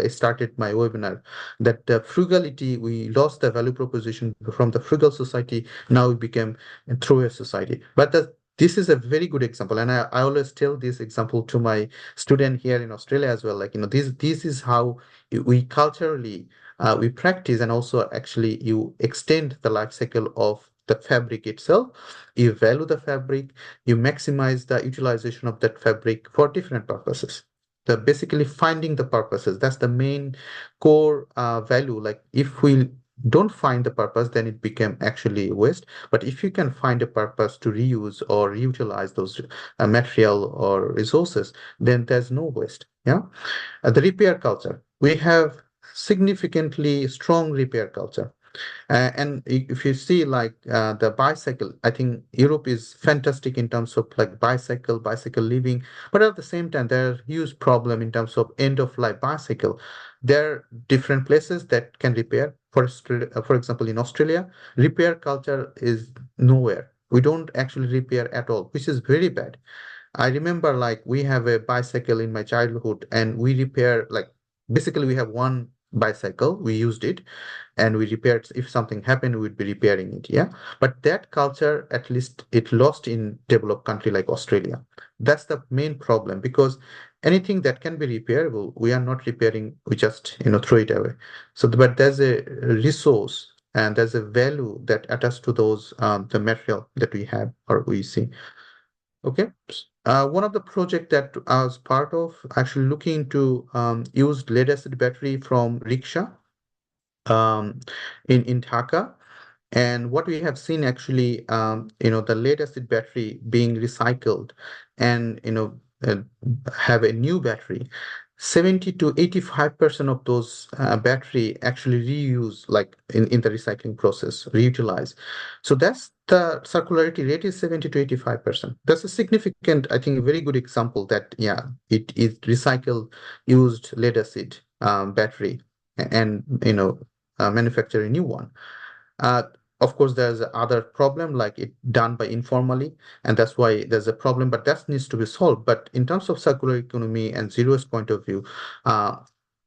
started my webinar, that the frugality, we lost the value proposition from the frugal society. Now we became a through society. But this is a very good example. And I always tell this example to my student here in Australia as well. Like, this is how we culturally, we practice, and also actually you extend the life cycle of the fabric itself. You value the fabric, you maximize the utilization of that fabric for different purposes. The basically finding the purposes, that's the main core value. Like, if we don't find the purpose, then it became actually waste. But if you can find a purpose to reuse or utilize those material or resources, then there's no waste. Yeah. The repair culture, we have significantly strong repair culture. And if you see like the bicycle, I think Europe is fantastic in terms of like bicycle living, but at the same time, there are huge problem in terms of end of life bicycle. There are different places that can repair. For example, in Australia, repair culture is nowhere. We don't actually repair at all, which is very bad. I remember like we have a bicycle in my childhood and we repair like basically we have one bicycle, we used it and we repaired. If something happened, we'd be repairing it. Yeah. But that culture, at least it lost in developed country like Australia. That's the main problem because anything that can be repairable, we are not repairing, we just, throw it away. So, but there's a resource and there's a value that attached to those, the material that we have or we see. Okay. One of the project that I was part of actually looking into used lead acid battery from rickshaw in Dhaka. And what we have seen actually, the lead acid battery being recycled and, have a new battery. 70 to 85% of those battery actually reuse like in the recycling process, reutilize. So that's the circularity rate is 70 to 85%. That's a significant, I think, very good example that, yeah, it is recycled used lead acid battery and, manufacture a new one. Uh, of course, there's other problem like it done by informally, and that's why there's a problem. But that needs to be solved. But in terms of circular economy and zero waste point of view, uh,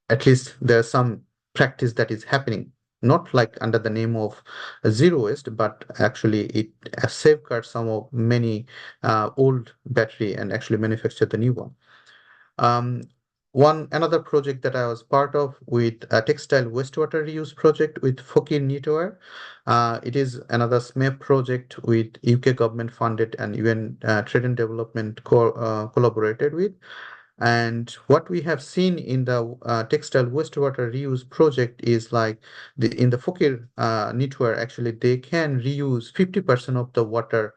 at least there's some practice that is happening. Not like under the name of zero waste, but actually it safeguards some of many old battery and actually manufacture the new one. Um, another project that I was part of with a textile wastewater reuse project with Fokir Knitwear. It is another SMEP project with UK government funded and UN Trade and Development collaborated with. And what we have seen in the textile wastewater reuse project is like in the Fokir knitwear, actually they can reuse 50% of the water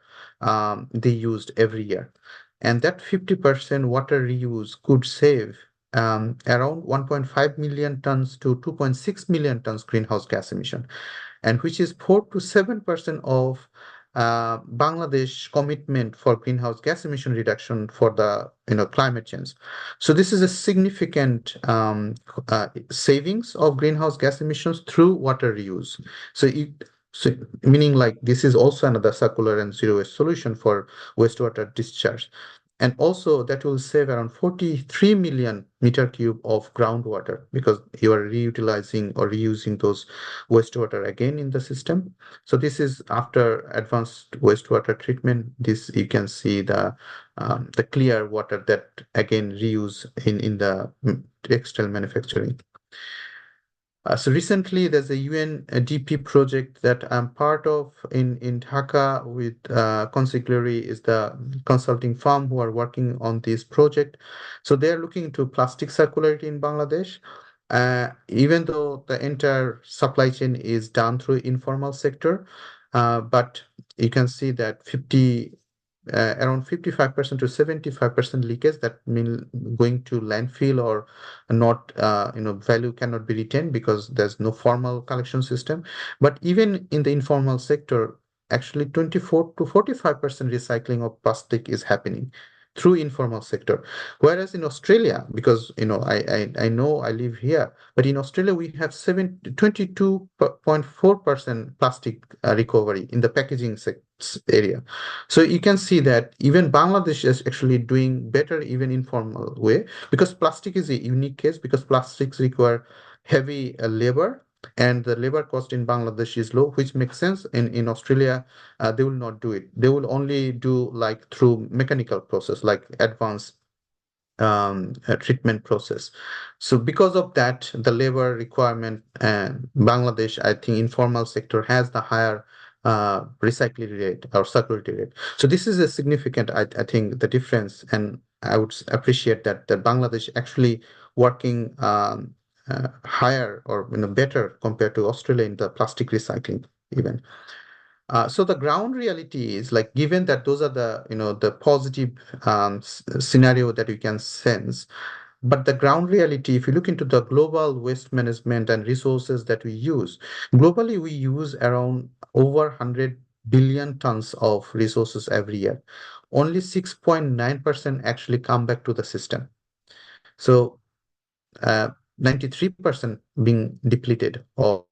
they used every year. And that 50% water reuse could save around 1.5 million tons to 2.6 million tons greenhouse gas emission, and which is 4 to 7% of Bangladesh commitment for greenhouse gas emission reduction for the climate change. So this is a significant savings of greenhouse gas emissions through water reuse. So meaning like this is also another circular and zero waste solution for wastewater discharge. And also that will save around 43 million meter cube of groundwater because you are reutilizing or reusing those wastewater again in the system. So this is after advanced wastewater treatment. This you can see the clear water that again reuse in the textile manufacturing. So recently, there's a UNDP project that I'm part of in Dhaka with Consigliere is the consulting firm who are working on this project. So they're looking to plastic circularity in Bangladesh. Even though the entire supply chain is done through informal sector, but you can see that around 55% to 75% leakage that mean going to landfill or not value cannot be retained because there's no formal collection system. But even in the informal sector, actually 24 to 45% recycling of plastic is happening through informal sector. Whereas in Australia, because I know I live here, but in Australia we have 22.4% plastic recovery in the packaging area. So you can see that even Bangladesh is actually doing better even informal way because plastic is a unique case because plastics require heavy labor and the labor cost in Bangladesh is low, which makes sense. In Australia, they will not do it. They will only do like through mechanical process, like advanced treatment process. So because of that, the labor requirement and Bangladesh, I think informal sector has the higher recycling rate or circularity rate. So this is a significant, I think, the difference, and I would appreciate that Bangladesh actually working higher or better compared to Australia in the plastic recycling even. So the ground reality is like given that those are the the positive scenario that you can sense. But the ground reality, if you look into the global waste management and resources that we use, globally we use around over 100 billion tons of resources every year. Only 6.9% actually come back to the system. So 93% being depleted or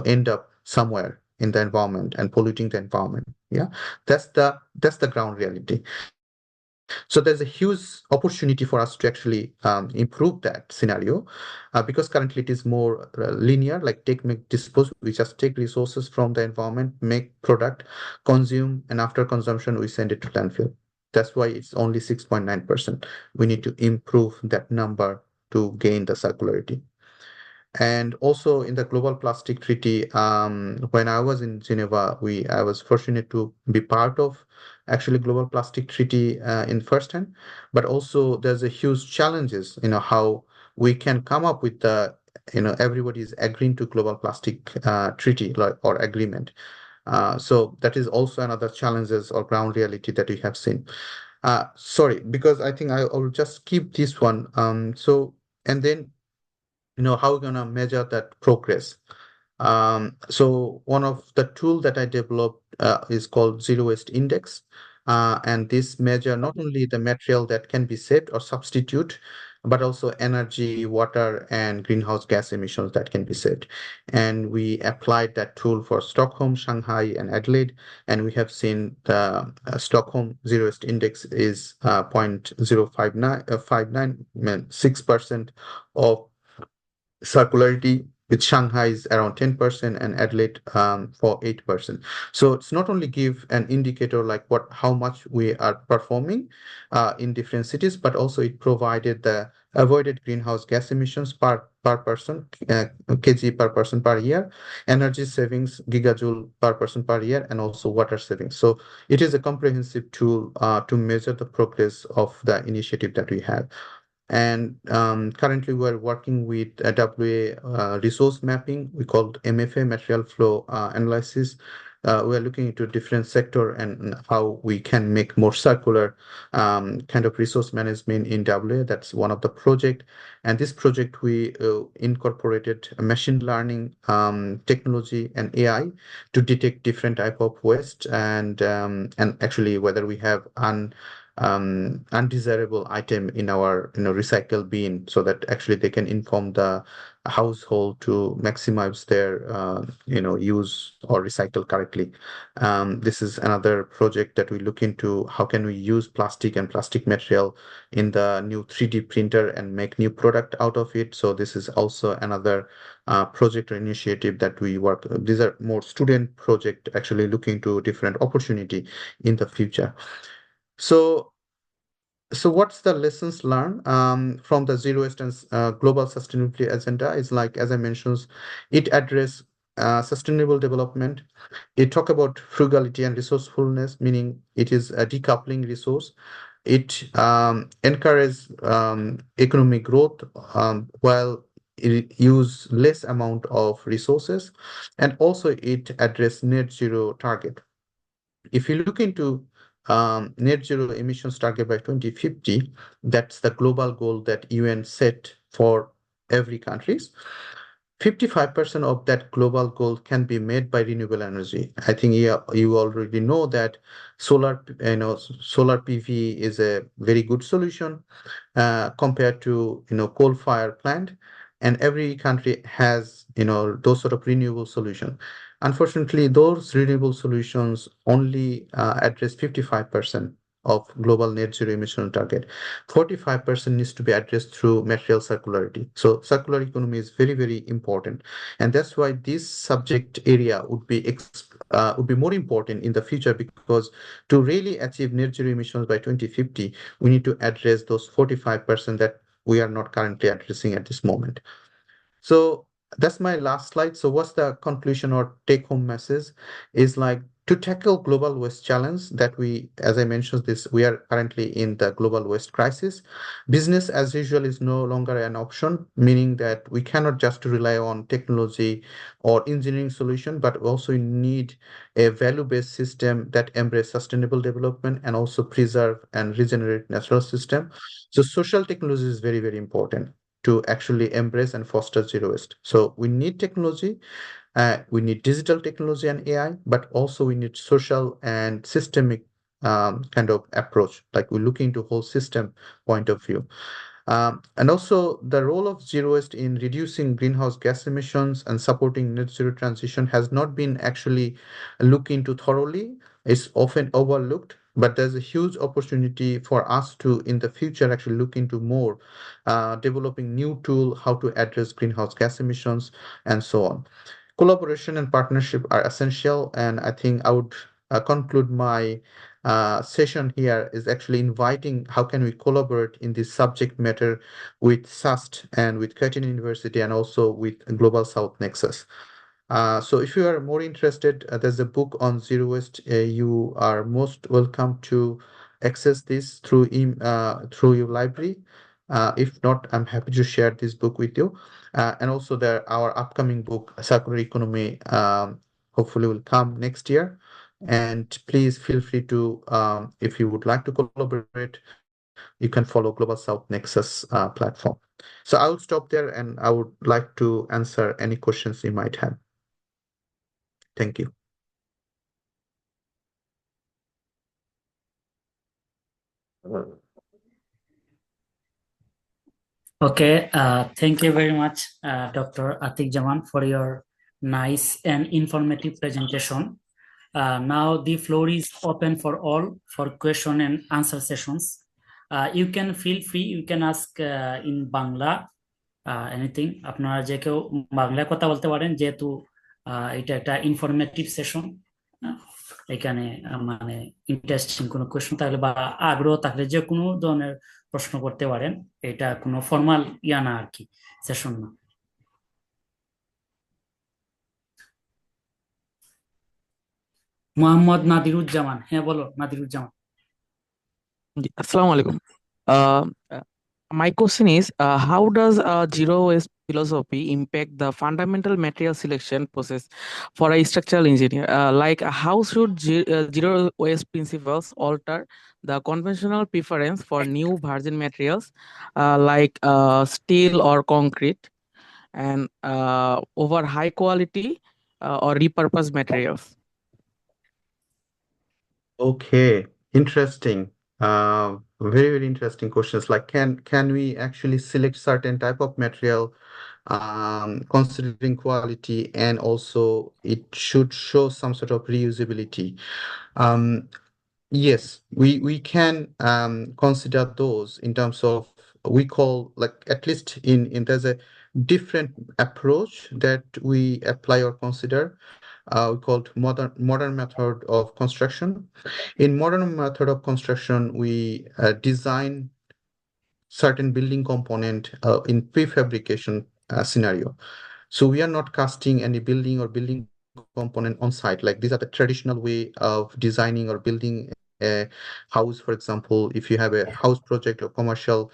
end up somewhere in the environment and polluting the environment. Yeah, that's the ground reality. So there's a huge opportunity for us to actually improve that scenario, because currently it is more linear, like take, make, dispose. We just take resources from the environment, make product, consume, and after consumption we send it to landfill. That's why it's only 6.9%. We need to improve that number to gain the circularity. And also in the Global Plastic Treaty, when I was in Geneva, I was fortunate to be part of actually Global Plastic Treaty in first hand. But also there's a huge challenges, how we can come up with the, everybody is agreeing to Global Plastic Treaty or agreement. So that is also another challenges or ground reality that we have seen. Sorry, because I think I'll just keep this one. And then how we're gonna measure that progress. So one of the tool that I developed is called Zero Waste Index. And this measure not only the material that can be saved or substitute, but also energy, water, and greenhouse gas emissions that can be saved. And we applied that tool for Stockholm, Shanghai, and Adelaide. And we have seen the Stockholm Zero Waste Index is 0.0596% of circularity, with Shanghai is around 10% and Adelaide for 8%. So it's not only give an indicator like how much we are performing in different cities, but also it provided the avoided greenhouse gas emissions per person, kg per person per year, energy savings gigajoule per person per year, and also water savings. So it is a comprehensive tool to measure the progress of the initiative that we have. And currently we're working with WA resource mapping, we call MFA, material flow analysis. We're looking into different sector and how we can make more circular kind of resource management in WA. That's one of the project. And this project we incorporated machine learning technology and AI to detect different type of waste and actually whether we have undesirable item in our recycle bin, so that actually they can inform the household to maximize their use or recycle correctly. This is another project that we look into, how can we use plastic and plastic material in the new 3D printer and make new product out of it. So this is also another project or initiative that we work. These are more student project, actually looking to different opportunity in the future. So what's the lessons learned from the Zero Waste and Global Sustainability Agenda? Is like, as I mentioned, it address sustainable development. It talk about frugality and resourcefulness, meaning it is a decoupling resource. It encourages economic growth while it use less amount of resources, and also it address net zero target. If you look into net zero emissions target by 2050, that's the global goal that UN set for every countries. 55% of that global goal can be made by renewable energy. I think you already know that solar PV is a very good solution compared to coal-fired plant, and every country has those sort of renewable solution. Unfortunately, those renewable solutions only address 55% of global net zero emission target. 45% needs to be addressed through material circularity. So circular economy is very, very important, and that's why this subject area would be more important in the future, because to really achieve net zero emissions by 2050, we need to address those 45% that we are not currently addressing at this moment. So that's my last slide. So what's the conclusion or take home message is like to tackle global waste challenge that we, as I mentioned this, we are currently in the global waste crisis. Business as usual is no longer an option, meaning that we cannot just rely on technology or engineering solution, but also need a value-based system that embrace sustainable development and also preserve and regenerate natural system. So social technology is very, very important to actually embrace and foster zero waste. So we need technology, we need digital technology and AI, but also we need social and systemic kind of approach. Like we're looking to whole system point of view. And also the role of zero waste in reducing greenhouse gas emissions and supporting net zero transition has not been actually looked into thoroughly. It's often overlooked, but there's a huge opportunity for us to, in the future, actually look into more, developing new tool, how to address greenhouse gas emissions and so on. Collaboration and partnership are essential, and I think I would conclude my session here is actually inviting how can we collaborate in this subject matter with SUST and with Curtin University and also with Global South Nexus. So if you are more interested, there's a book on zero waste. You are most welcome to access this through your library. If not, I'm happy to share this book with you. And also our upcoming book, Circular Economy, hopefully will come next year. And please feel free to, if you would like to collaborate, you can follow Global South Nexus platform. So I will stop there and I would like to answer any questions you might have. Thank you. Okay, thank you very much, Dr. Atiq Zaman, for your nice and informative presentation. Now the floor is open for all for question and answer sessions. You can feel free, you can ask in Bangla anything. আপনারা যে কেউ বাংলায় কথা বলতে পারেন, যেহেতু এটা একটা ইনফরমেটিভ সেশন। এখানে মানে ইন্টারেস্টিং কোনো কোয়েশ্চন থাকলে বা আগ্রহ থাকলে যে কোনো ধরনের প্রশ্ন করতে পারেন। এটা কোনো ফর্মাল ইয়া না আর কি, সেশন না। মোহাম্মদ নাদিরুজ্জামান, হ্যাঁ বলো Nadiruzzaman. Assalamu alaikum. My question is, how does zero waste philosophy impact the fundamental material selection process for a structural engineer? How should zero waste principles alter the conventional preference for new virgin materials steel or concrete and over high quality or repurposed materials? Okay, interesting. Very, very interesting questions. Like, can we actually select certain type of material, considering quality, and also it should show some sort of reusability? Yes, we can consider those in terms of we call like at least in there's a different approach that we apply or consider. We called modern method of construction. In modern method of construction, we design certain building component in prefabrication scenario. So we are not casting any building or building component on site. Like these are the traditional way of designing or building a house. For example, if you have a house project or commercial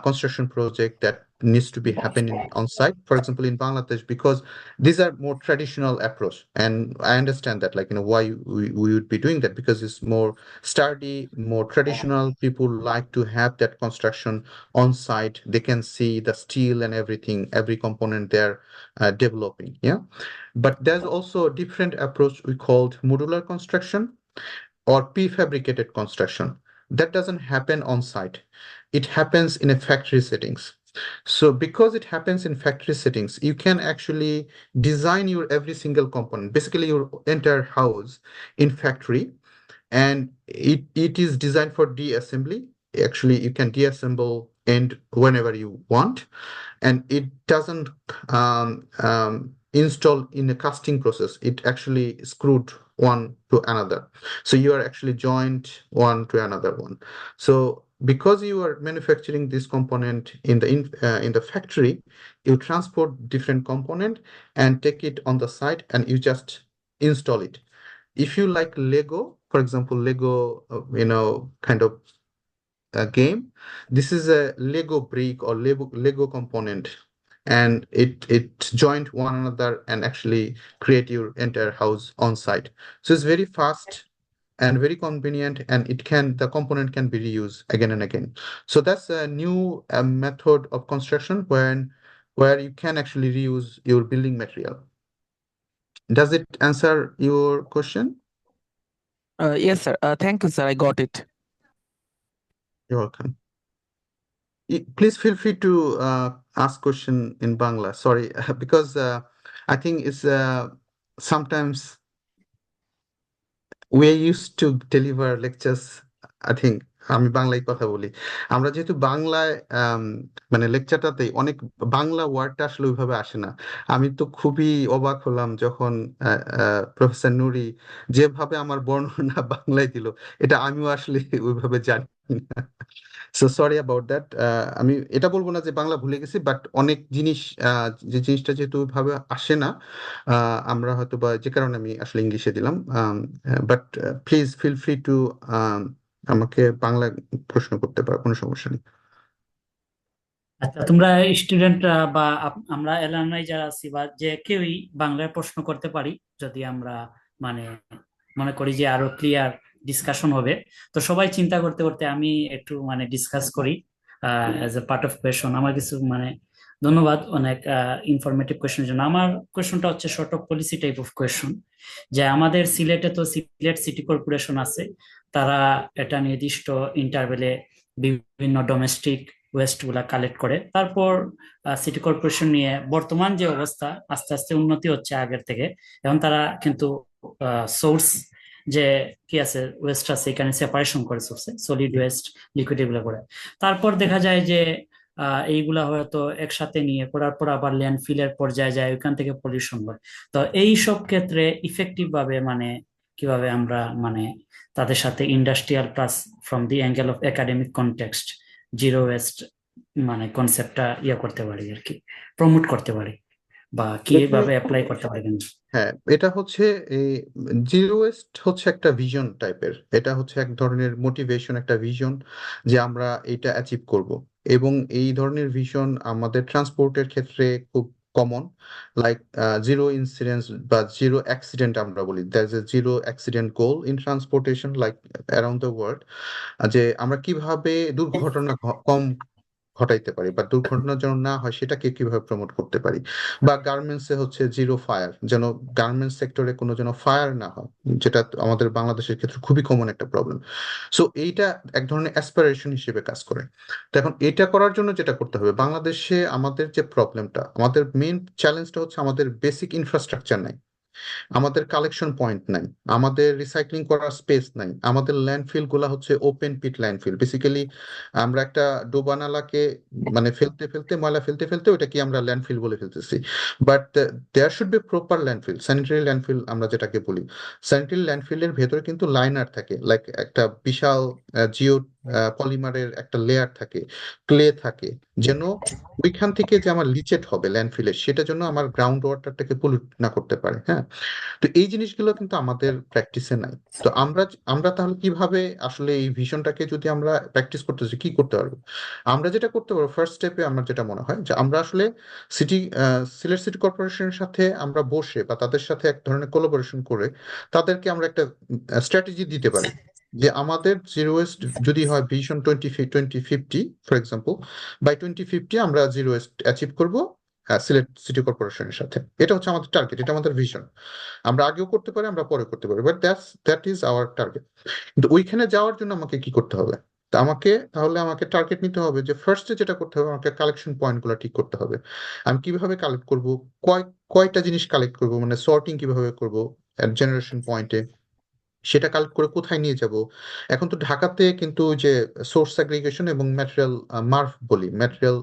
construction project that needs to be happening on site, for example, in Bangladesh, because these are more traditional approach. And I understand that, like, why we would be doing that, because it's more sturdy, more traditional. People like to have that construction on site. They can see the steel and everything, every component they're developing. Yeah. But there's also a different approach we called modular construction or prefabricated construction. That doesn't happen on site. It happens in a factory settings. So because it happens in factory settings, you can actually design your every single component, basically your entire house in factory, and it is designed for de-assembly. Actually, you can deassemble and whenever you want, and it doesn't install in a casting process. It actually screwed one to another. So you are actually joined one to another one. So because you are manufacturing this component in the factory, you transport different component and take it on the site and you just install it. If you like Lego, for example, Lego, kind of a game, this is a Lego brick or Lego component, and it joined one another and actually create your entire house on site. So it's very fast and very convenient, and the component can be reused again and again. So that's a new method of construction where you can actually reuse your building material. Does it answer your question? Yes, sir. Thank you, sir. I got it. You're welcome. Please feel free to ask question in Bangla. Sorry, because I think it's sometimes we used to deliver lectures. I think আমি বাংলায় কথা বলি। আমরা যেহেতু বাংলায় মানে লেকচারটা দেই, অনেক বাংলা ওয়ার্ডটা আসলে ওইভাবে আসে না। আমি তো খুবই অবাক হলাম যখন প্রফেসর নুরি যেভাবে আমার বর্ণনা বাংলায় দিল, এটা আমিও আসলে ওইভাবে জানি না। So sorry about that. আমি এটা বলবো না যে বাংলা ভুলে গেছি, বাট অনেক জিনিস যে জিনিসটা যেহেতু ওইভাবে আসে না, আমরা হয়তো বা যে কারণে আমি আসলে ইংলিশে দিলাম। But please feel free to আমাকে বাংলা প্রশ্ন করতে পারো, কোনো সমস্যা নেই। আচ্ছা, তোমরা স্টুডেন্টরা বা আমরা এলামনাই যারা আছি বা যে কেউই বাংলায় প্রশ্ন করতে পারি, যদি আমরা মানে মনে করি যে আরো ক্লিয়ার ডিসকাশন হবে। তো সবাই চিন্তা করতে করতে আমি একটু মানে ডিসকাস করি as a part of question. আমার কিছু মানে ধন্যবাদ অনেক ইনফরমেটিভ কোয়েশনের জন্য। আমার কোয়েশনটা হচ্ছে short of policy type of question, যে আমাদের সিলেটে তো সিলেট সিটি কর্পোরেশন আছে, তারা এটা নির্দিষ্ট ইন্টারভেলে বিভিন্ন ডোমেস্টিক ওয়েস্ট গুলা কালেক্ট করে। তারপর সিটি কর্পোরেশন নিয়ে বর্তমান যে অবস্থা, আস্তে আস্তে উন্নতি হচ্ছে আগের থেকে। এখন তারা কিন্তু সোর্স যে কি আছে ওয়েস্ট আছে এখানে সেপারেশন করে সোর্সে, সলিড ওয়েস্ট লিকুইড এগুলো করে। তারপর দেখা যায় যে এইগুলা হয়তো একসাথে নিয়ে করার পর আবার ল্যান্ডফিলের পর্যায়ে যায়, ওইখান থেকে পলিউশন হয়। তো এই সব ক্ষেত্রে ইফেক্টিভ ভাবে মানে কিভাবে আমরা মানে তাদের সাথে industrial plus from the angle of academic context zero West মানে কনসেপ্টটা করতে পারি আর কি, প্রমোট করতে পারি, বা কিভাবে অ্যাপ্লাই করতে পারি। হ্যাঁ, এটা হচ্ছে এই জিরো ওয়েস্ট হচ্ছে একটা ভিশন টাইপের, এটা হচ্ছে এক ধরনের মোটিভেশন, একটা ভিশন যে আমরা এটা অ্যাচিভ করব। এবং এই ধরনের ভিশন আমাদের ট্রান্সপোর্টের ক্ষেত্রে খুব কমন, লাইক জিরো ইনসিডেন্স বা জিরো অ্যাক্সিডেন্ট আমরা বলি, there is a zero accident goal in transportation like around the world. যে আমরা কিভাবে দুর্ঘটনা কম ঘটাইতে পারি বা দুর্ঘটনা যেন না হয় সেটাকে কিভাবে প্রমোট করতে পারি। বা গার্মেন্টসে হচ্ছে জিরো ফায়ার, যেন গার্মেন্টস সেক্টরে কোনো যেন ফায়ার না হয়, যেটা আমাদের বাংলাদেশের ক্ষেত্রে খুবই কমন একটা প্রবলেম। সো এইটা এক ধরনের অ্যাসপিরেশন হিসেবে কাজ করে। তো এখন এটা করার জন্য যেটা করতে হবে, বাংলাদেশে আমাদের যে প্রবলেমটা, আমাদের মেইন চ্যালেঞ্জটা হচ্ছে আমাদের বেসিক ইনফ্রাস্ট্রাকচার নাই, আমাদের কালেকশন পয়েন্ট নাই, আমাদের রিসাইক্লিং করার স্পেস নাই, আমাদের ল্যান্ডফিল গুলা হচ্ছে ওপেন পিট ল্যান্ডফিল। বেসিক্যালি আমরা একটা ডোবা নালাকে মানে ফেলতে ফেলতে ময়লা ফেলতে ফেলতে ওটা কি আমরা ল্যান্ডফিল বলে ফেলতেছি। But there should be proper landfill, sanitary landfill আমরা যেটাকে বলি। স্যানিটারি ল্যান্ডফিলের ভেতরে কিন্তু লাইনার থাকে, লাইক একটা বিশাল জিও পলিমারের একটা লেয়ার থাকে, ক্লে থাকে, যেন ওইখান থেকে যে আমার লিচেট হবে ল্যান্ডফিলের, সেটা জন্য আমার গ্রাউন্ড ওয়াটারটাকে পলিউট না করতে পারে। হ্যাঁ, তো এই জিনিসগুলো কিন্তু আমাদের প্র্যাকটিসে নাই। তো আমরা আমরা তাহলে কিভাবে আসলে এই ভিশনটাকে যদি আমরা প্র্যাকটিস করতে চাই, কি করতে পারবো? আমরা যেটা করতে পারবো, ফার্স্ট স্টেপে আমার যেটা মনে হয় যে আমরা আসলে সিটি সিলেট সিটি কর্পোরেশনের সাথে আমরা বসে বা তাদের সাথে এক ধরনের কোলাবোরেশন করে তাদেরকে আমরা একটা স্ট্র্যাটেজি দিতে পারি যে আমাদের জিরো ওয়েস্ট যদি হয় ভিশন 2050 ফর এক্সাম্পল, বাই 2050 আমরা জিরো ওয়েস্ট অ্যাচিভ করবো সিলেট সিটি কর্পোরেশনের সাথে। এটা হচ্ছে আমাদের টার্গেট, এটা আমাদের ভিশন। আমরা আগেও করতে পারি, আমরা পরে করতে পারি, but that is our target. কিন্তু ওইখানে যাওয়ার জন্য আমাকে কি করতে হবে? তা আমাকে টার্গেট নিতে হবে যে ফার্স্টে যেটা করতে হবে, আমাকে কালেকশন পয়েন্ট গুলো ঠিক করতে হবে। আমি কিভাবে কালেক্ট করব, কয়টা জিনিস কালেক্ট করব, মানে সর্টিং কিভাবে করব জেনারেশন পয়েন্টে, সেটা কালেক্ট করে কোথায় নিয়ে যাব। এখন তো ঢাকাতে কিন্তু ওই যে সোর্স অ্যাগ্রিগেশন এবং ম্যাটেরিয়াল মার্ফ বলি, ম্যাটেরিয়াল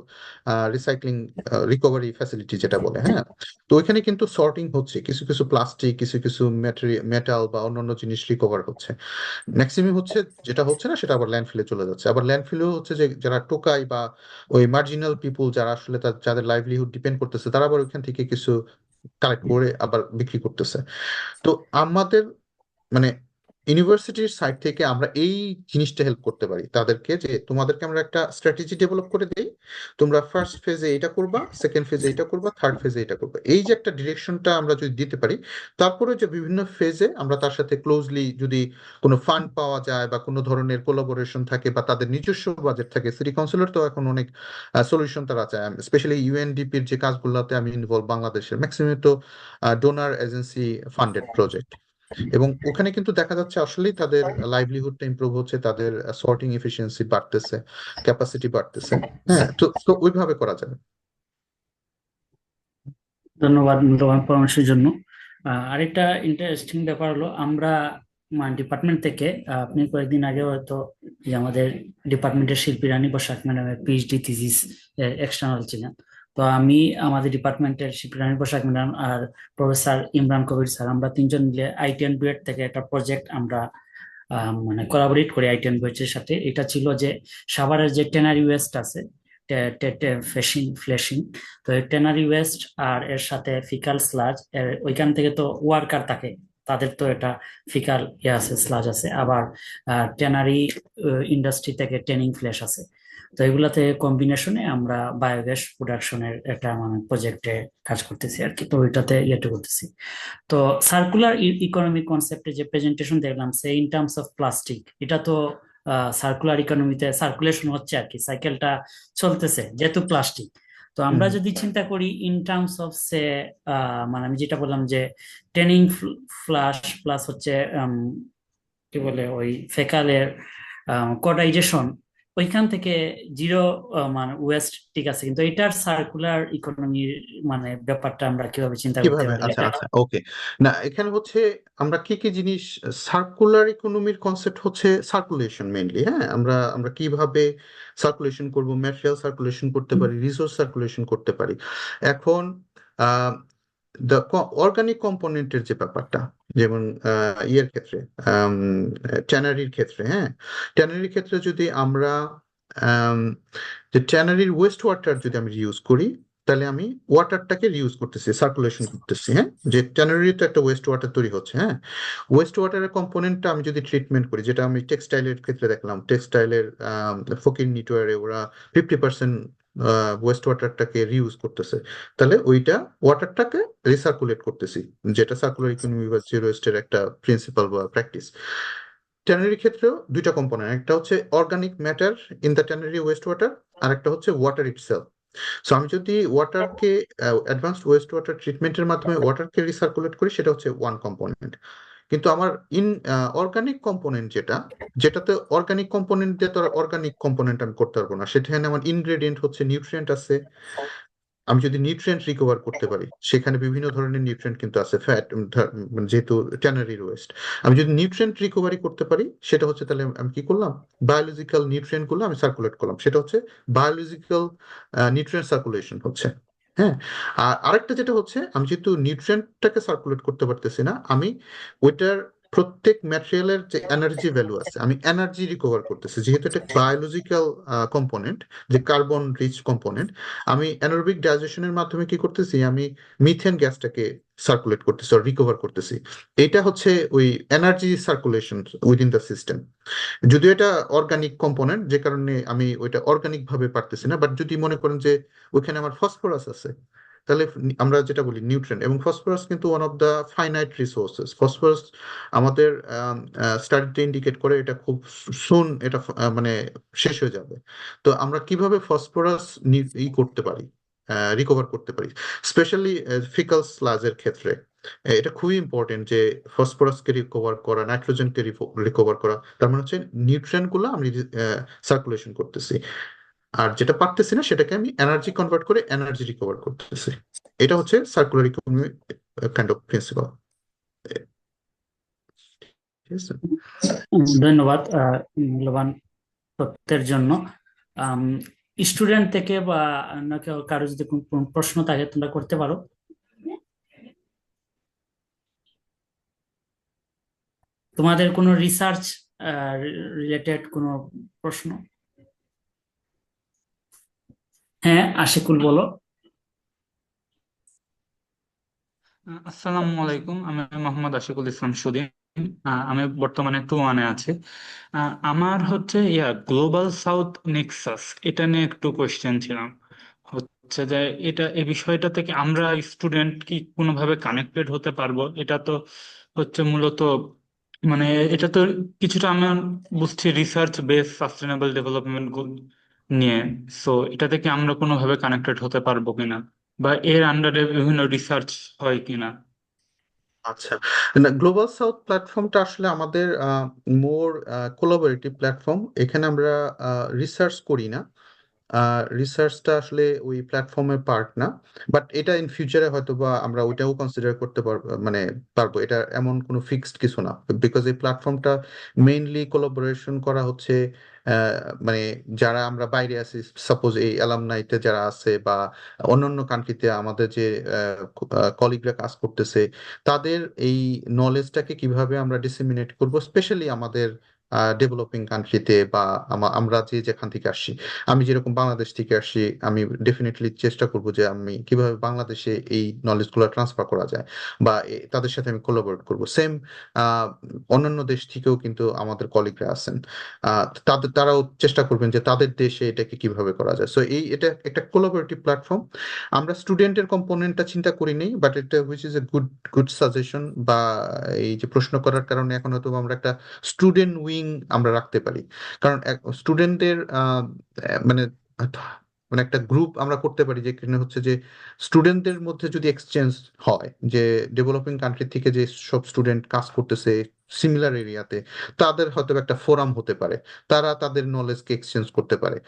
রিসাইক্লিং রিকভারি ফ্যাসিলিটি যেটা বলে, হ্যাঁ। তো ওইখানে কিন্তু সর্টিং হচ্ছে, কিছু কিছু প্লাস্টিক, কিছু কিছু মেটাল বা অন্যান্য জিনিস রিকভার হচ্ছে। ম্যাক্সিমাম হচ্ছে যেটা হচ্ছে না সেটা আবার ল্যান্ডফিলে চলে যাচ্ছে। আবার ল্যান্ডফিলেও হচ্ছে যে যারা টোকাই বা ওই মার্জিনাল পিপুল যারা আসলে যাদের লাইভলিহুড ডিপেন্ড করতেছে, তারা আবার ওইখান থেকে কিছু কালেক্ট করে আবার বিক্রি করতেছে। তো আমাদের মানে ইউনিভার্সিটির সাইড থেকে আমরা এই জিনিসটা হেল্প করতে পারি তাদেরকে, যে তোমাদেরকে আমরা একটা স্ট্র্যাটেজি ডেভেলপ করে দিই, তোমরা ফার্স্ট ফেজে এটা করবা, সেকেন্ড ফেজে এটা করবা, থার্ড ফেজে এটা করবা। এই যে একটা ডিরেকশনটা আমরা যদি দিতে পারি, তারপরে যে বিভিন্ন ফেজে আমরা তার সাথে ক্লোজলি যদি কোনো ফান্ড পাওয়া যায় বা কোনো ধরনের কোলাবোরেশন থাকে বা তাদের নিজস্ব বাজেট থাকে, সিটি কাউন্সিলের তো এখন অনেক সলিউশন তারা আছে। স্পেশালি ইউএনডিপির যে কাজগুলোতে আমি ইনভলভ, বাংলাদেশের ম্যাক্সিমাম তো ডোনার এজেন্সি ফান্ডেড প্রজেক্ট, এবং ওখানে কিন্তু দেখা যাচ্ছে আসলেই তাদের লাইভলিহুডটা ইমপ্রুভ হচ্ছে, তাদের সর্টিং এফিসিয়েন্সি বাড়তেছে, ক্যাপাসিটি বাড়তেছে। হ্যাঁ, তো তো ওইভাবে করা যাবে। ধন্যবাদ মূল্যবান পরামর্শের জন্য। আরেকটা ইন্টারেস্টিং ব্যাপার হলো, আমরা ডিপার্টমেন্ট থেকে আপনি কয়েকদিন আগে হয়তো যে আমাদের ডিপার্টমেন্টের শিল্পী রানী বসাক ম্যাডামের পিএইচডি থিসিস এক্সটার্নাল ছিলেন। তো আমি আমাদের ডিপার্টমেন্টের শিল্পী রানী বসাক ম্যাডাম আর প্রফেসর ইমরান কবির স্যার, আমরা তিনজন মিলে আইটি অ্যান্ড বিএড থেকে একটা প্রজেক্ট আমরা মানে কোলাবোরেট করি আইটি অ্যান্ড বিএড এর সাথে। এটা ছিল যে সাভারের যে ট্যানারি ওয়েস্ট আছে, ফ্লেশিং, তো ট্যানারি ওয়েস্ট আর এর সাথে ফিকাল স্লাজ, ওইখান থেকে তো ওয়ার্কার থাকে, তাদের তো এটা ফিকাল আছে, স্লাজ আছে, আবার ট্যানারি ইন্ডাস্ট্রি থেকে ট্যানিং ফ্লেশ আছে। তো এগুলাতে কম্বিনেশনে আমরা বায়োগ্যাস প্রোডাকশনের একটা মানে প্রজেক্টে কাজ করতেছি আর কি। তো ওইটাতে ইয়েটা করতেছি। তো সার্কুলার ইকোনমি কনসেপ্টে যে প্রেজেন্টেশন দেখলাম, say in terms of plastic, এটা তো সার্কুলার ইকোনমিতে সার্কুলেশন হচ্ছে আর কি, সাইকেলটা চলতেছে যেহেতু প্লাস্টিক। তো আমরা যদি চিন্তা করি ইন টার্মস অফ সে, মানে আমি যেটা বললাম যে টেনিং ফ্লাশ প্লাস হচ্ছে কি বলে ওই ফেকালের কডাইজেশন, ওইখান থেকে জিরো মানে ওয়েস্ট, ঠিক আছে, কিন্তু এটার সার্কুলার ইকোনমির মানে ব্যাপারটা আমরা কিভাবে চিন্তা করতে কিভাবে? পারি আচ্ছা এটা? আচ্ছা, ওকে। না, এখানে হচ্ছে আমরা কি কি জিনিস, সার্কুলার ইকোনমির কনসেপ্ট হচ্ছে সার্কুলেশন মেইনলি। হ্যাঁ, আমরা আমরা কিভাবে সার্কুলেশন করব, ম্যাটেরিয়াল সার্কুলেশন করতে পারি, রিসোর্স সার্কুলেশন করতে পারি। এখন দ্য অর্গানিক কম্পোনেন্টের যে ব্যাপারটা, যেমন ইয়ের ক্ষেত্রে, ট্যানারির ক্ষেত্রে, হ্যাঁ, ট্যানারির ক্ষেত্রে যদি আমরা আম, যে ট্যানারির ওয়েস্ট ওয়াটার যদি আমি ইউজ করি, তাহলে আমি ওয়াটারটাকে রিউজ করতেছি, সার্কুলেশন করতেছি। হ্যাঁ, যে ট্যানারি তো একটা ওয়েস্ট ওয়াটার তৈরি হচ্ছে, হ্যাঁ, ওয়েস্ট ওয়াটারের কম্পোনেন্টটা আমি যদি ট্রিটমেন্ট করি, যেটা আমি টেক্সটাইলের ক্ষেত্রে দেখলাম, টেক্সটাইলের ফকির নিটওয়ারে ওরা 50% ওয়েস্ট ওয়াটারটাকে রিউজ করতেছে, তাহলে ওইটা ওয়াটারটাকে রিসার্কুলেট করতেছি, যেটা সার্কুলার ইকোনমি বা জিরো ওয়েস্টের একটা প্রিন্সিপাল বা প্র্যাকটিস। ট্যানারির ক্ষেত্রেও দুইটা কম্পোনেন্ট, একটা হচ্ছে organic matter in the tannery waste water, আর একটা হচ্ছে ওয়াটার ইটসেলফ। সো আমি যদি ওয়াটারকে অ্যাডভান্সড ওয়েস্ট ওয়াটার ট্রিটমেন্টের মাধ্যমে ওয়াটারকে রিসার্কুলেট করি, সেটা হচ্ছে ওয়ান কম্পোনেন্ট। কিন্তু আমার অর্গানিক কম্পোনেন্ট যেটা, যেটাতে অর্গানিক কম্পোনেন্ট দিয়ে তো অর্গানিক কম্পোনেন্ট আমি করতে পারবো না, সেখানে আমার ইনগ্রেডিয়েন্ট হচ্ছে নিউট্রিয়েন্ট আছে। আমি যদি নিউট্রিয়েন্ট রিকভার করতে পারি, সেখানে বিভিন্ন ধরনের নিউট্রিয়েন্ট কিন্তু আছে, ফ্যাট, যেহেতু ট্যানারির ওয়েস্ট, আমি যদি নিউট্রিয়েন্ট রিকভারি করতে পারি, সেটা হচ্ছে তাহলে আমি কি করলাম, বায়োলজিক্যাল নিউট্রিয়েন্ট গুলো আমি সার্কুলেট করলাম, সেটা হচ্ছে বায়োলজিক্যাল নিউট্রিয়েন্ট সার্কুলেশন হচ্ছে। হ্যাঁ, আর আরেকটা যেটা হচ্ছে, আমি যেহেতু নিউট্রিয়েন্টটাকে সার্কুলেট করতে পারতেছি না, আমি ওইটার প্রত্যেক ম্যাটেরিয়ালের যে এনার্জি ভ্যালু আছে, আমি এনার্জি রিকভার করতেছি, যেহেতু এটা বায়োলজিক্যাল কম্পোনেন্ট, যে কার্বন রিচ কম্পোনেন্ট, আমি অ্যানারোবিক ডাইজেশনের মাধ্যমে কি করতেছি, আমি মিথেন গ্যাসটাকে সার্কুলেট করতেছি, রিকভার করতেছি। এটা হচ্ছে ওই energy circulation within the system. যদিও এটা অর্গানিক কম্পোনেন্ট, যে কারণে আমি ওইটা অর্গানিক ভাবে পারতেছি না, বাট যদি মনে করেন যে ওইখানে আমার ফসফরাস আছে, তাহলে আমরা যেটা বলি নিউট্রেন্ট, এবং ফসফরাস কিন্তু one of the finite resources. Phosphorus আমাদের স্টাডিতে ইন্ডিকেট করে এটা খুব সুন এটা মানে শেষ হয়ে যাবে। তো আমরা কিভাবে ফসফরাস ই করতে পারি, রিকভার করতে পারি, স্পেশালি ফিকাল স্লাজের ক্ষেত্রে। এটা খুবই ইম্পর্টেন্ট যে ফসফরাসকে রিকভার করা, নাইট্রোজেনকে রিকভার করা, তার মানে হচ্ছে নিউট্রিয়েন্ট গুলো আমি সার্কুলেশন করতেছি, আর যেটা পারতেছি না সেটাকে আমি এনার্জি কনভার্ট করে এনার্জি রিকভার করতেছি। এটা হচ্ছে circular economy kind of principal. ঠিক আছে? ধন্যবাদ মূল্যবান তথ্যের জন্য। স্টুডেন্ট থেকে বা অন্য কারো যদি কোনো প্রশ্ন থাকে তোমরা করতে পারো। তোমাদের কোনো রিসার্চ রিলেটেড কোনো প্রশ্ন? হ্যাঁ, আশিকুল বলো। আসসালামু আলাইকুম, আমি মোহাম্মদ আশিকুল ইসলাম সুদীন। আমি বর্তমানে 2-1 আছি। আমার হচ্ছে গ্লোবাল সাউথ নেক্সাস, এটা নিয়ে একটু কোয়েশ্চেন ছিলাম। হচ্ছে যে এই বিষয়টা থেকে আমরা স্টুডেন্ট কি কোনোভাবে কানেক্টেড হতে পারবো? এটা তো হচ্ছে মূলত মানে এটা তো কিছুটা আমার বুঝছি research base sustainable development goal নিয়ে। সো এটা থেকে আমরা কোনোভাবে কানেক্টেড হতে পারবো কিনা, বা এর আন্ডারে বিভিন্ন রিসার্চ হয় কিনা? আচ্ছা, না, গ্লোবাল সাউথ প্ল্যাটফর্মটা আসলে আমাদের মোর কোলাবোরেটিভ প্ল্যাটফর্ম। এখানে আমরা রিসার্চ করি না, রিসার্চটা আসলে ওই প্ল্যাটফর্মের পার্ট না। বাট এটা ইন ফিউচারে হয়তো বা আমরা ওইটাও কনসিডার করতে পারবো, মানে পারবো। এটা এমন কোনো ফিক্সড কিছু না, বিকজ এই প্ল্যাটফর্মটা মেইনলি কোলাবোরেশন করা হচ্ছে আহ, মানে যারা আমরা বাইরে আছি, সাপোজ এই অ্যালামনাইতে যারা আছে বা অন্যান্য কান্ট্রিতে আমাদের যে কলিগরা কাজ করতেছে, তাদের এই নলেজটাকে কিভাবে আমরা ডিসেমিনেট করব, স্পেশালি আমাদের ডেভেলপিং কান্ট্রিতে বা আমরা যে যেখান থেকে আসছি। আমি যেরকম বাংলাদেশ থেকে আসছি, আমি ডেফিনেটলি চেষ্টা করব যে আমি কিভাবে বাংলাদেশে এই নলেজগুলো ট্রান্সফার করা যায় বা তাদের সাথে আমি কোলাবোরেট করব। সেম অন্যান্য দেশ থেকেও কিন্তু আমাদের কলিগরা আছেন, তারাও চেষ্টা করবেন যে তাদের দেশে এটাকে কিভাবে করা যায়। সো এটা একটা কোলাবোরেটিভ প্ল্যাটফর্ম। আমরা স্টুডেন্টের কম্পোনেন্টটা চিন্তা করি নেই, বাট এটা which is a good good suggestion. বা এই যে প্রশ্ন করার কারণে এখন হয়তো আমরা একটা স্টুডেন্ট উইং আমরা রাখতে পারি। কারণ স্টুডেন্টদের মানে মানে একটা গ্রুপ আমরা করতে পারি, যেখানে হচ্ছে যে স্টুডেন্টদের মধ্যে যদি এক্সচেঞ্জ হয়, যে ডেভেলপিং কান্ট্রি থেকে যে সব স্টুডেন্ট কাজ করতেছে সিমিলার এরিয়াতে, তাদের হয়তো একটা ফোরাম হতে পারে, তারা তাদের নলেজকে এক্সচেঞ্জ করতে পারে।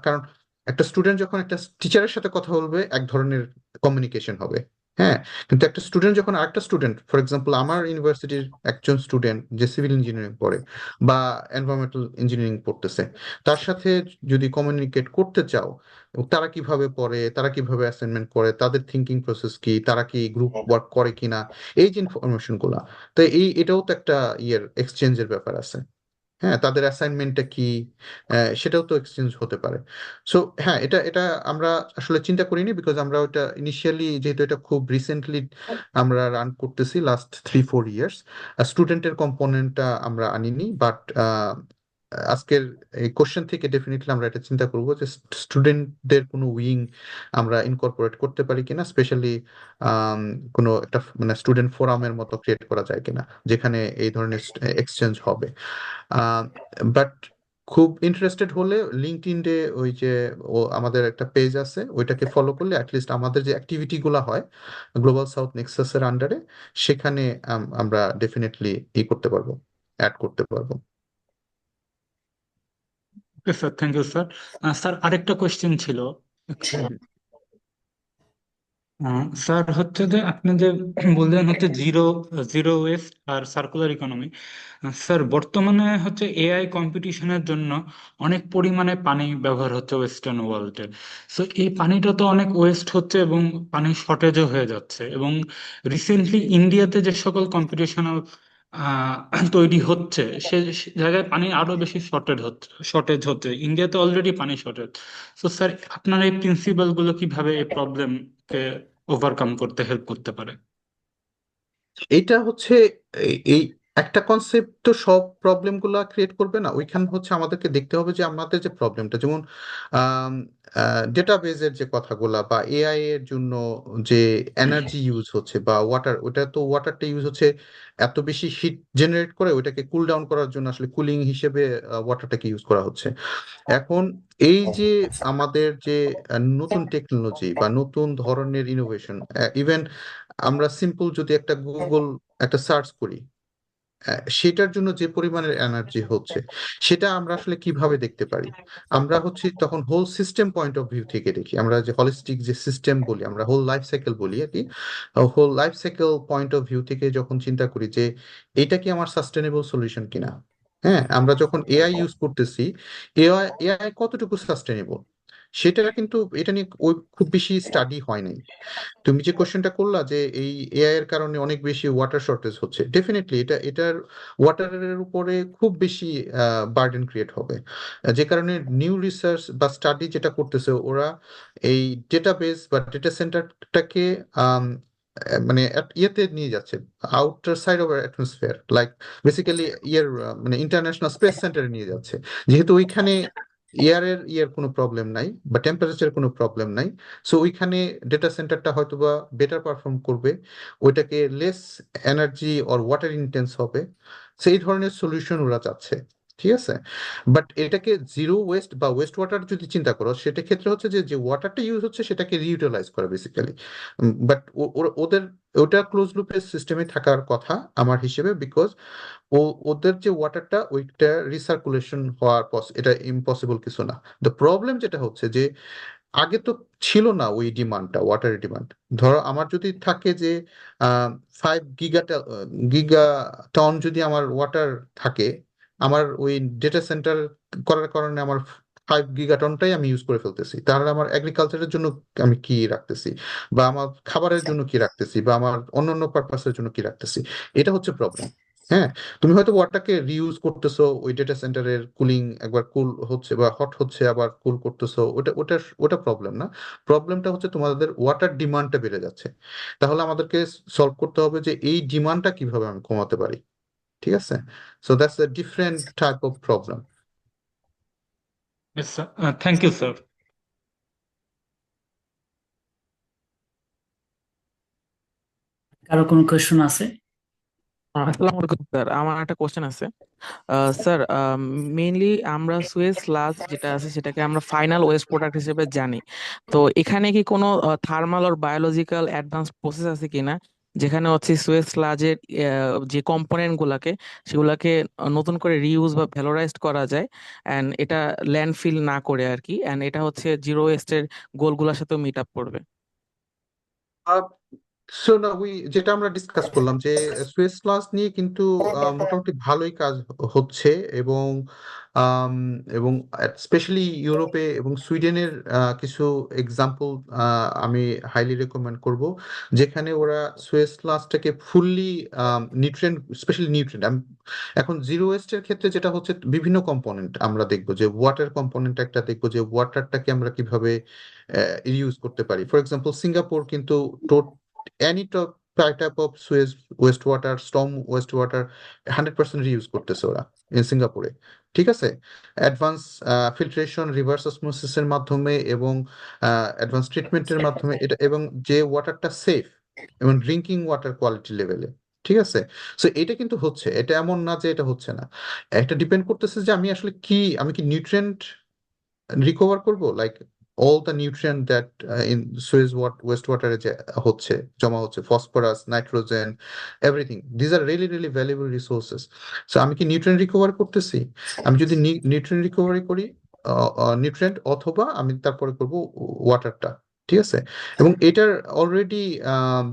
কারণ একটা স্টুডেন্ট যখন একটা টিচারের সাথে কথা বলবে, এক ধরনের কমিউনিকেশন হবে। হ্যাঁ, কিন্তু একটা স্টুডেন্ট যখন আরেকটা স্টুডেন্ট, ফর এক্সাম্পল আমার ইউনিভার্সিটির একজন স্টুডেন্ট যে সিভিল ইঞ্জিনিয়ারিং পড়ে বা এনভায়রনমেন্টাল ইঞ্জিনিয়ারিং পড়তেছে, তার সাথে যদি কমিউনিকেট করতে চাও, এবং তারা কিভাবে পড়ে, তারা কিভাবে অ্যাসাইনমেন্ট করে, তাদের থিঙ্কিং প্রসেস কি, তারা কি গ্রুপ ওয়ার্ক করে কিনা, এই যে ইনফরমেশন গুলা, তো এটাও তো একটা এক্সচেঞ্জের ব্যাপার আছে। হ্যাঁ, তাদের অ্যাসাইনমেন্টটা কি, সেটাও তো এক্সচেঞ্জ হতে পারে। সো হ্যাঁ, এটা এটা আমরা আসলে চিন্তা করিনি, বিকজ আমরা ওটা ইনিশিয়ালি, যেহেতু এটা খুব রিসেন্টলি আমরা রান করতেছি, লাস্ট 3-4 ইয়ার্স, স্টুডেন্টের কম্পোনেন্টটা আমরা আনিনি। বাট আজকের এই কোশ্চেন থেকে ডেফিনেটলি আমরা এটা চিন্তা করব যে স্টুডেন্টদের কোনো উইং আমরা ইনকর্পোরেট করতে পারি কিনা, স্পেশালি কোনো একটা মানে স্টুডেন্ট ফোরামের মতো ক্রিয়েট করা যায় কিনা, যেখানে এই ধরনের এক্সচেঞ্জ হবে। বাট খুব ইন্টারেস্টেড হলে লিঙ্কডইনে ওই যে আমাদের একটা পেজ আছে, ওইটাকে ফলো করলে অ্যাটলিস্ট আমাদের যে অ্যাক্টিভিটি গুলা হয় গ্লোবাল সাউথ নেক্সাসের আন্ডারে, সেখানে আমরা ডেফিনেটলি করতে পারবো, অ্যাড করতে পারবো। Okay sir, thank you sir. Sir, আরেকটা কোয়েশ্চেন ছিল। স্যার, হচ্ছে যে আপনি যে বললেন হচ্ছে জিরো জিরো ওয়েস্ট আর সার্কুলার ইকোনমি। স্যার, বর্তমানে হচ্ছে এআই কম্পিটিশনের জন্য অনেক পরিমাণে পানি ব্যবহার হচ্ছে ওয়েস্টার্ন ওয়ার্ল্ডে। সো এই পানিটা তো অনেক ওয়েস্ট হচ্ছে এবং পানি শর্টেজও হয়ে যাচ্ছে। এবং রিসেন্টলি ইন্ডিয়াতে যে সকল কম্পিটিশনাল তৈরি হচ্ছে, সে জায়গায় পানি আরো বেশি শর্টেজ হচ্ছে। ইন্ডিয়াতে অলরেডি পানি শর্টেজ। তো স্যার, আপনার এই প্রিন্সিপাল গুলো কিভাবে এই প্রবলেমকে ওভারকাম করতে হেল্প করতে পারে? এইটা হচ্ছে এই একটা কনসেপ্ট তো সব প্রবলেম গুলা ক্রিয়েট করবে না। ওইখানে হচ্ছে আমাদেরকে দেখতে হবে যে আমাদের যে প্রবলেমটা, যেমন ডেটাবেজের যে কথাগুলা বা এআই এর জন্য যে এনার্জি ইউজ হচ্ছে বা ওয়াটার, ওটা তো ওয়াটারটা ইউজ হচ্ছে, এত বেশি হিট জেনারেট করে ওইটাকে কুল ডাউন করার জন্য আসলে কুলিং হিসেবে ওয়াটারটাকে ইউজ করা হচ্ছে। এখন এই যে আমাদের যে নতুন টেকনোলজি বা নতুন ধরনের ইনোভেশন, ইভেন আমরা সিম্পল যদি একটা গুগল একটা সার্চ করি, সেটার জন্য যে পরিমাণের এনার্জি হচ্ছে সেটা আমরা আসলে কিভাবে দেখতে পারি? আমরা হচ্ছে তখন whole system point of view থেকে দেখি, আমরা যে হলিস্টিক যে সিস্টেম বলি, আমরা হোল লাইফ সাইকেল বলি আর কি। Whole life cycle point of view থেকে যখন চিন্তা করি যে এটা কি আমার সাস্টেনেবল সলিউশন কিনা। হ্যাঁ, আমরা যখন এআই ইউজ করতেছি, এআই এআই কতটুকু সাস্টেনেবল সেটা কিন্তু এটা নিয়ে ওই খুব বেশি স্টাডি হয় নাই। তুমি যে কোশ্চেনটা করলা যে এই এআই এর কারণে অনেক বেশি ওয়াটার শর্টেজ হচ্ছে, ডেফিনেটলি এটার ওয়াটারের উপরে খুব বেশি বার্ডেন ক্রিয়েট হবে। যে কারণে নিউ রিসার্চ বা স্টাডি যেটা করতেছে ওরা এই ডেটাবেস বা ডেটা সেন্টারটাকে মানে ইয়েতে নিয়ে যাচ্ছে, outer side of atmosphere, like basically মানে ইন্টারন্যাশনাল স্পেস সেন্টারে নিয়ে যাচ্ছে। যেহেতু ওইখানে ইয়ার কোনো প্রবলেম নাই বা টেম্পারেচারের কোনো প্রবলেম নাই, সো ওইখানে ডেটা সেন্টারটা হয়তো বা বেটার পারফর্ম করবে, ওইটাকে less energy or water intense হবে। সেই ধরনের সলিউশন ওরা চাচ্ছে। ঠিক আছে, বাট এটাকে জিরো ওয়েস্ট বা ওয়েস্ট ওয়াটার যদি চিন্তা করো, সেটা ক্ষেত্রে হচ্ছে যে যে ওয়াটারটা ইউজ হচ্ছে সেটাকে রিইউটিলাইজ করা বেসিক্যালি। বাট ওদের ওটা ক্লোজ লুপের সিস্টেমে থাকার কথা আমার হিসেবে, বিকজ ওদের যে ওয়াটারটা ওইটা রিসার্কুলেশন হওয়ার এটা ইম্পসিবল কিছু না। দ্য প্রবলেম যেটা হচ্ছে যে আগে তো ছিল না ওই ডিমান্ডটা, ওয়াটারের ডিমান্ড। ধরো আমার যদি থাকে যে 5 গিগা টন যদি আমার ওয়াটার থাকে, আমার ওই ডেটা সেন্টার করার কারণে আমার 5 গিগাটনটাই আমি ইউজ করে ফেলতেছি, তাহলে আমার এগ্রিকালচারের জন্য আমি কি রাখতেছি, বা আমার খাবারের জন্য কি রাখতেছি, বা আমার অন্যান্য পারপাসের জন্য কি রাখতেছি? এটা হচ্ছে প্রবলেম। হ্যাঁ, তুমি হয়তো ওয়াটারকে রিউজ করতেছো, ওই ডেটা সেন্টারের কুলিং একবার কুল হচ্ছে বা হট হচ্ছে আবার কুল করতেছো, ওটা প্রবলেম না। প্রবলেমটা হচ্ছে তোমাদের ওয়াটার ডিমান্ডটা বেড়ে যাচ্ছে। তাহলে আমাদেরকে সলভ করতে হবে যে এই ডিমান্ডটা কিভাবে আমি কমাতে পারি। ঠিক আছে, so that's a different type of problem. Yes, sir. Thank you, sir. কারো কোনো কোয়েশ্চন আছে? আসসালামু আলাইকুম স্যার, আমার একটা কোশ্চেন আছে। স্যার, মেইনলি আমরা সুয়েজ লাজ যেটা আছে সেটাকে আমরা ফাইনাল ওয়েস্ট প্রোডাক্ট হিসেবে জানি। তো এখানে কি কোনো thermal or biological advance process আছে কিনা, যেখানে হচ্ছে সুয়েজ লাজের যে কম্পোনেন্ট গুলাকে সেগুলাকে নতুন করে রিইউজ বা ভ্যালোরাইজড করা যায়, অ্যান্ড এটা ল্যান্ডফিল না করে আর কি, অ্যান্ড এটা হচ্ছে জিরো ওয়েস্টের গোলগুলোর সাথেও মিট আপ করবে। সো না, যেটা আমরা ডিসকাস করলাম যে সুয়েজ ক্লাস নিয়ে কিন্তু মোটামুটি ভালোই কাজ হচ্ছে, এবং আম, এবং স্পেশালি ইউরোপে এবং সুইডেনের কিছু এক্সাম্পল আমি হাইলি রেকমেন্ড করব, যেখানে ওরা সুয়েজ ক্লাসটাকে ফুললি নিউট্রিয়েন্ট, স্পেশালি নিউট্রিয়েন্ট। এখন জিরো ওয়েস্টের ক্ষেত্রে যেটা হচ্ছে বিভিন্ন কম্পোনেন্ট আমরা দেখবো, যে ওয়াটার কম্পোনেন্ট একটা দেখবো, যে ওয়াটারটাকে আমরা কিভাবে ইউজ করতে পারি। ফর এক্সাম্পল সিঙ্গাপুর কিন্তু any type of sewage waste water, storm waste water 100% reuse করতেছে ওরা সিঙ্গাপুরে। ঠিক আছে, অ্যাডভান্স ফিল্ট্রেশন, রিভার্স অসমোসিসের মাধ্যমে এবং অ্যাডভান্স ট্রিটমেন্টের মাধ্যমে এটা, এবং যে ওয়াটারটা সেফ এবং ড্রিঙ্কিং ওয়াটার কোয়ালিটি লেভেলে। ঠিক আছে, সো এটা কিন্তু হচ্ছে, এটা এমন না যে এটা হচ্ছে না। এটা ডিপেন্ড করতেছে যে আমি আসলে আমি কি নিউট্রিয়েন্ট রিকভার করব, like all the nutrient that in sewage waste ওয়াটারে যে হচ্ছে, জমা হচ্ছে, phosphorus, nitrogen, everything, these are really really valuable resources. So আমি কি নিউট্রিয়েন্ট রিকভার করতেছি? আমি যদি নিউট্রিয়েন্ট রিকভারি করি, নিউট্রিয়েন্ট, অথবা আমি তারপরে করব ওয়াটারটা। ঠিক আছে, এবং এটার অলরেডি